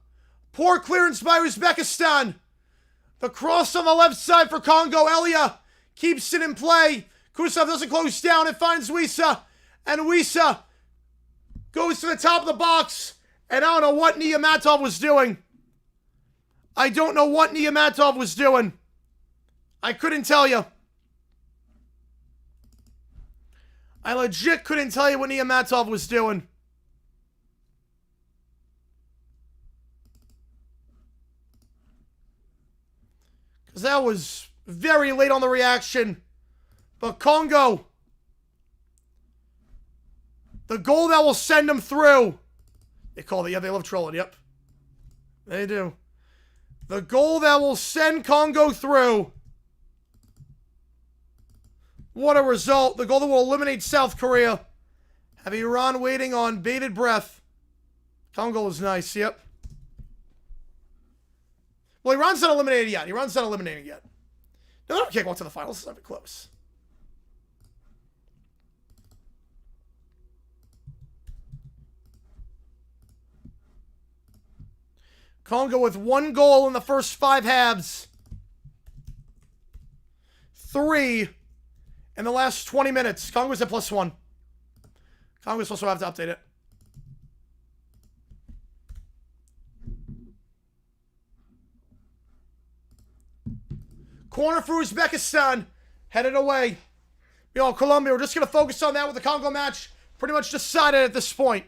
Poor clearance by Uzbekistan. The cross on the left side for Congo. Elia keeps it in play. Kusov doesn't close down. It finds Wissa. And Wissa goes to the top of the box. And I don't know what Niyamatov was doing. I don't know what Niyamatov was doing. I couldn't tell you. I legit couldn't tell you what Niyamatov was doing. Because that was very late on the reaction. But Congo, the goal that will send them through. They call it, yeah, they love trolling, yep. They do. The goal that will send Congo through. What a result. The goal that will eliminate South Korea. Have Iran waiting on bated breath. Congo is nice, yep. Well, Iran's not eliminated yet. Iran's not eliminated yet. No, they can't go to the finals. It's not even close. Congo with 1 goal in the first 5 halves. 3 in the last 20 minutes. Congo's at +1. Congo's also have to update it. Corner for Uzbekistan. Headed away. You know, Colombia, we're just going to focus on that with the Congo match. Pretty much decided at this point.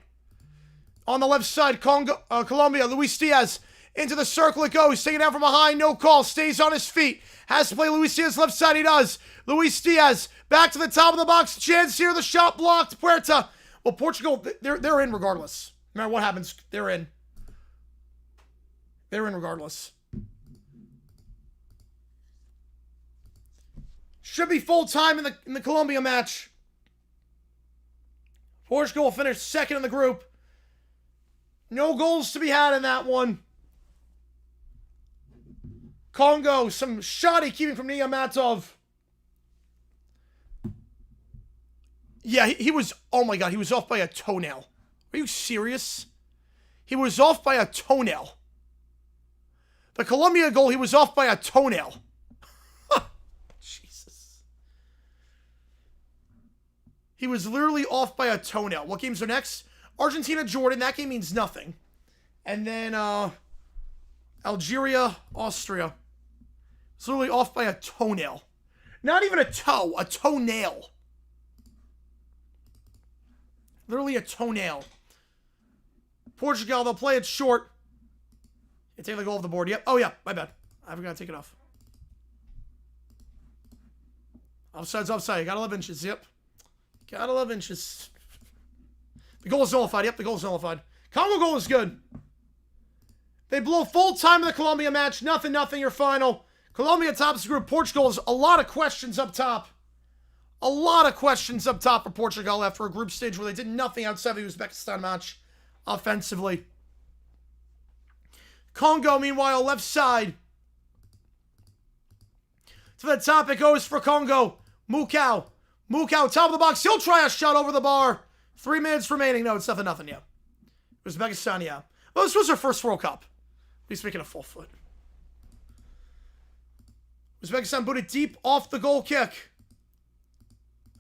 On the left side, Colombia, Luis Diaz. Into the circle it goes. Taken down from behind. No call. Stays on his feet. Has to play Luis Diaz left side. He does. Luis Diaz back to the top of the box. Chance here. The shot blocked. Puerta. Well, Portugal, they're in regardless. No matter what happens, they're in. They're in regardless. Should be full time in the Colombia match. Portugal finished second in the group. No goals to be had in that one. Congo, some shoddy keeping from Niamatov. Yeah, he was, oh my God, he was off by a toenail. Are you serious? He was off by a toenail. The Colombia goal, he was off by a toenail. Jesus. He was literally off by a toenail. What games are next? Argentina, Jordan. That game means nothing. And then Algeria, Austria. It's literally off by a toenail. Not even a toe, a toenail. Literally a toenail. Portugal, they'll play it short. You take the goal off the board. Yep. Oh, yeah. My bad. I forgot to take it off. Offside's offside. You got 11 inches. Yep. Got 11 inches. The goal is nullified. Yep, the goal is nullified. Congo goal is good. They blow full time in the Colombia match. 0-0 your final. Colombia tops the group. Portugal is a lot of questions up top. A lot of questions up top for Portugal after a group stage where they did nothing outside the Uzbekistan match offensively. Congo, meanwhile, left side. To the top it goes for Congo. Mukau. Mukau, top of the box. He'll try a shot over the bar. 3 minutes remaining. No, it's 0-0, yeah. Uzbekistan, yeah. Well, this was our first World Cup. He's making a full foot. Uzbekistan booted deep off the goal kick.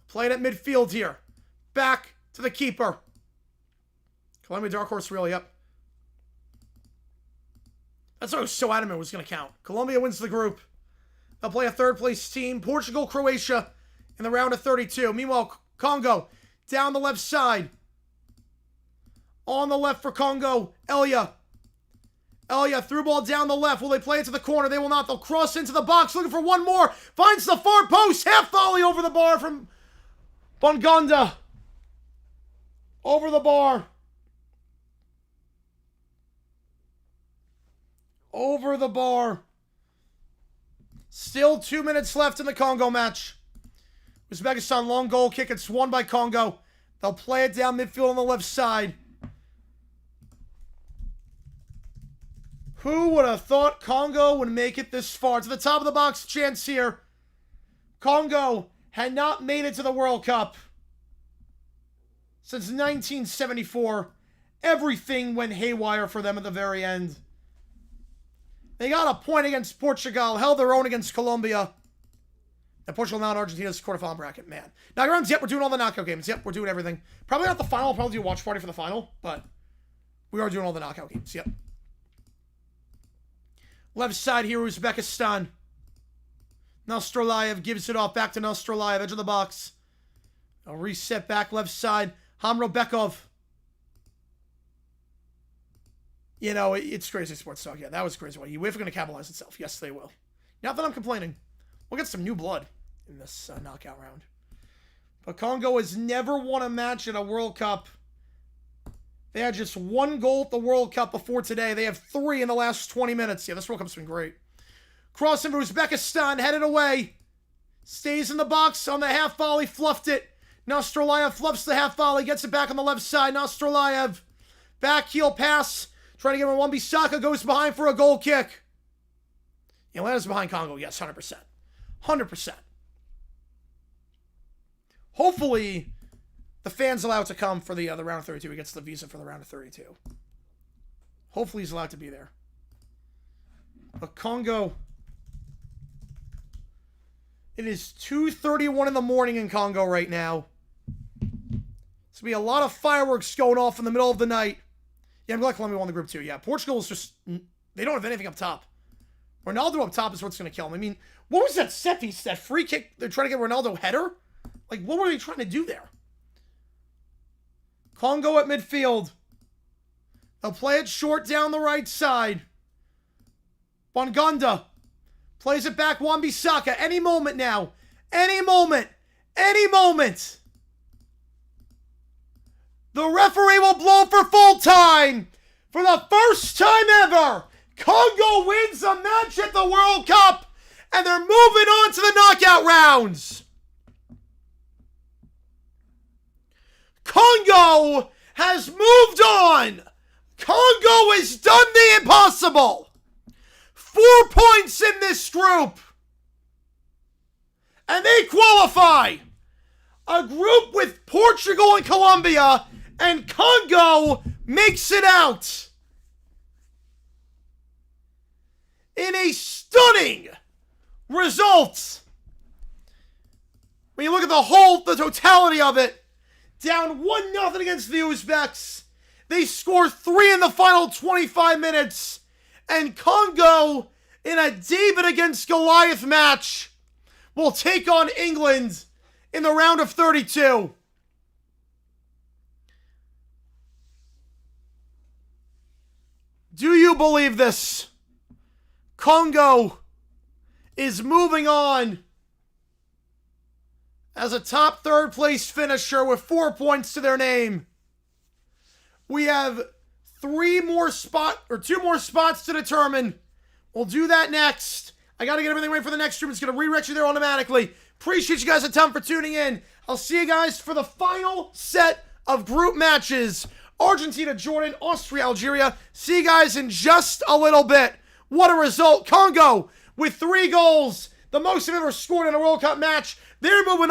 Playing at midfield here. Back to the keeper. Colombia dark horse reel, yep. That's what I was so adamant was going to count. Colombia wins the group. They'll play a third-place team. Portugal, Croatia in the round of 32. Meanwhile, Congo down the left side. On the left for Congo, Elia. Elia, through ball down the left. Will they play it to the corner? They will not. They'll cross into the box, looking for one more. Finds the far post. Half volley over the bar from Bongonda. Over the bar. Over the bar. Still 2 minutes left in the Congo match. Uzbekistan long goal kick. It's won by Congo. They'll play it down midfield on the left side. Who would have thought Congo would make it this far? To the top of the box, chance here. Congo had not made it to the World Cup since 1974. Everything went haywire for them at the very end. They got a point against Portugal, held their own against Colombia. And Portugal now in Argentina's quarterfinal bracket, man. Knockout rounds, yep, we're doing all the knockout games. Yep, we're doing everything. Probably not the final, I'll probably do a watch party for the final, but we are doing all the knockout games, yep. Left side here, Uzbekistan. Nostrolayev gives it off back to Nostrolayev, edge of the box. A reset back left side. Hamrobekov. You know, it's crazy sports talk. Yeah, that was crazy. UEFA going to capitalize itself. Yes, they will. Not that I'm complaining. We'll get some new blood in this knockout round. But Congo has never won a match in a World Cup. They had just 1 goal at the World Cup before today. They have 3 in the last 20 minutes. Yeah, this World Cup's been great. Crossing for Uzbekistan, headed away. Stays in the box on the half volley, fluffed it. Nostrolayev fluffs the half volley, gets it back on the left side. Nostrolayev, back heel pass. Trying to get him Wan-Bissaka, goes behind for a goal kick. Atlanta's behind Congo, yes, 100%. 100%. Hopefully, the fans allowed to come for the round of 32. He gets the visa for the round of 32. Hopefully, he's allowed to be there. But Congo, it is 2:31 in the morning in Congo right now. It's going to be a lot of fireworks going off in the middle of the night. Yeah, I'm glad Colombia won the group too. Yeah, Portugal is just, they don't have anything up top. Ronaldo up top is what's going to kill him. I mean, what was that set piece, that free kick? They're trying to get Ronaldo header? Like, what were they trying to do there? Congo at midfield. They'll play it short down the right side. Bongonda plays it back. Wan-Bissaka. Any moment now. Any moment. Any moment. The referee will blow for full time. For the first time ever, Congo wins a match at the World Cup. And they're moving on to the knockout rounds. Congo Congo has moved on. Congo has done the impossible. 4 points in this group. And they qualify. A group with Portugal and Colombia, and Congo makes it out. In a stunning result. When you look at the totality of it, down 1-0 against the Uzbeks. They score 3 in the final 25 minutes. And Congo, in a David against Goliath match, will take on England in the round of 32. Do you believe this? Congo is moving on as a top third-place finisher with 4 points to their name. We have 2 more spots to determine. We'll do that next. I got to get everything ready for the next stream. It's going to redirect you there automatically. Appreciate you guys a ton for tuning in. I'll see you guys for the final set of group matches. Argentina, Jordan, Austria, Algeria. See you guys in just a little bit. What a result. Congo with 3 goals. The most they've ever scored in a World Cup match. They're moving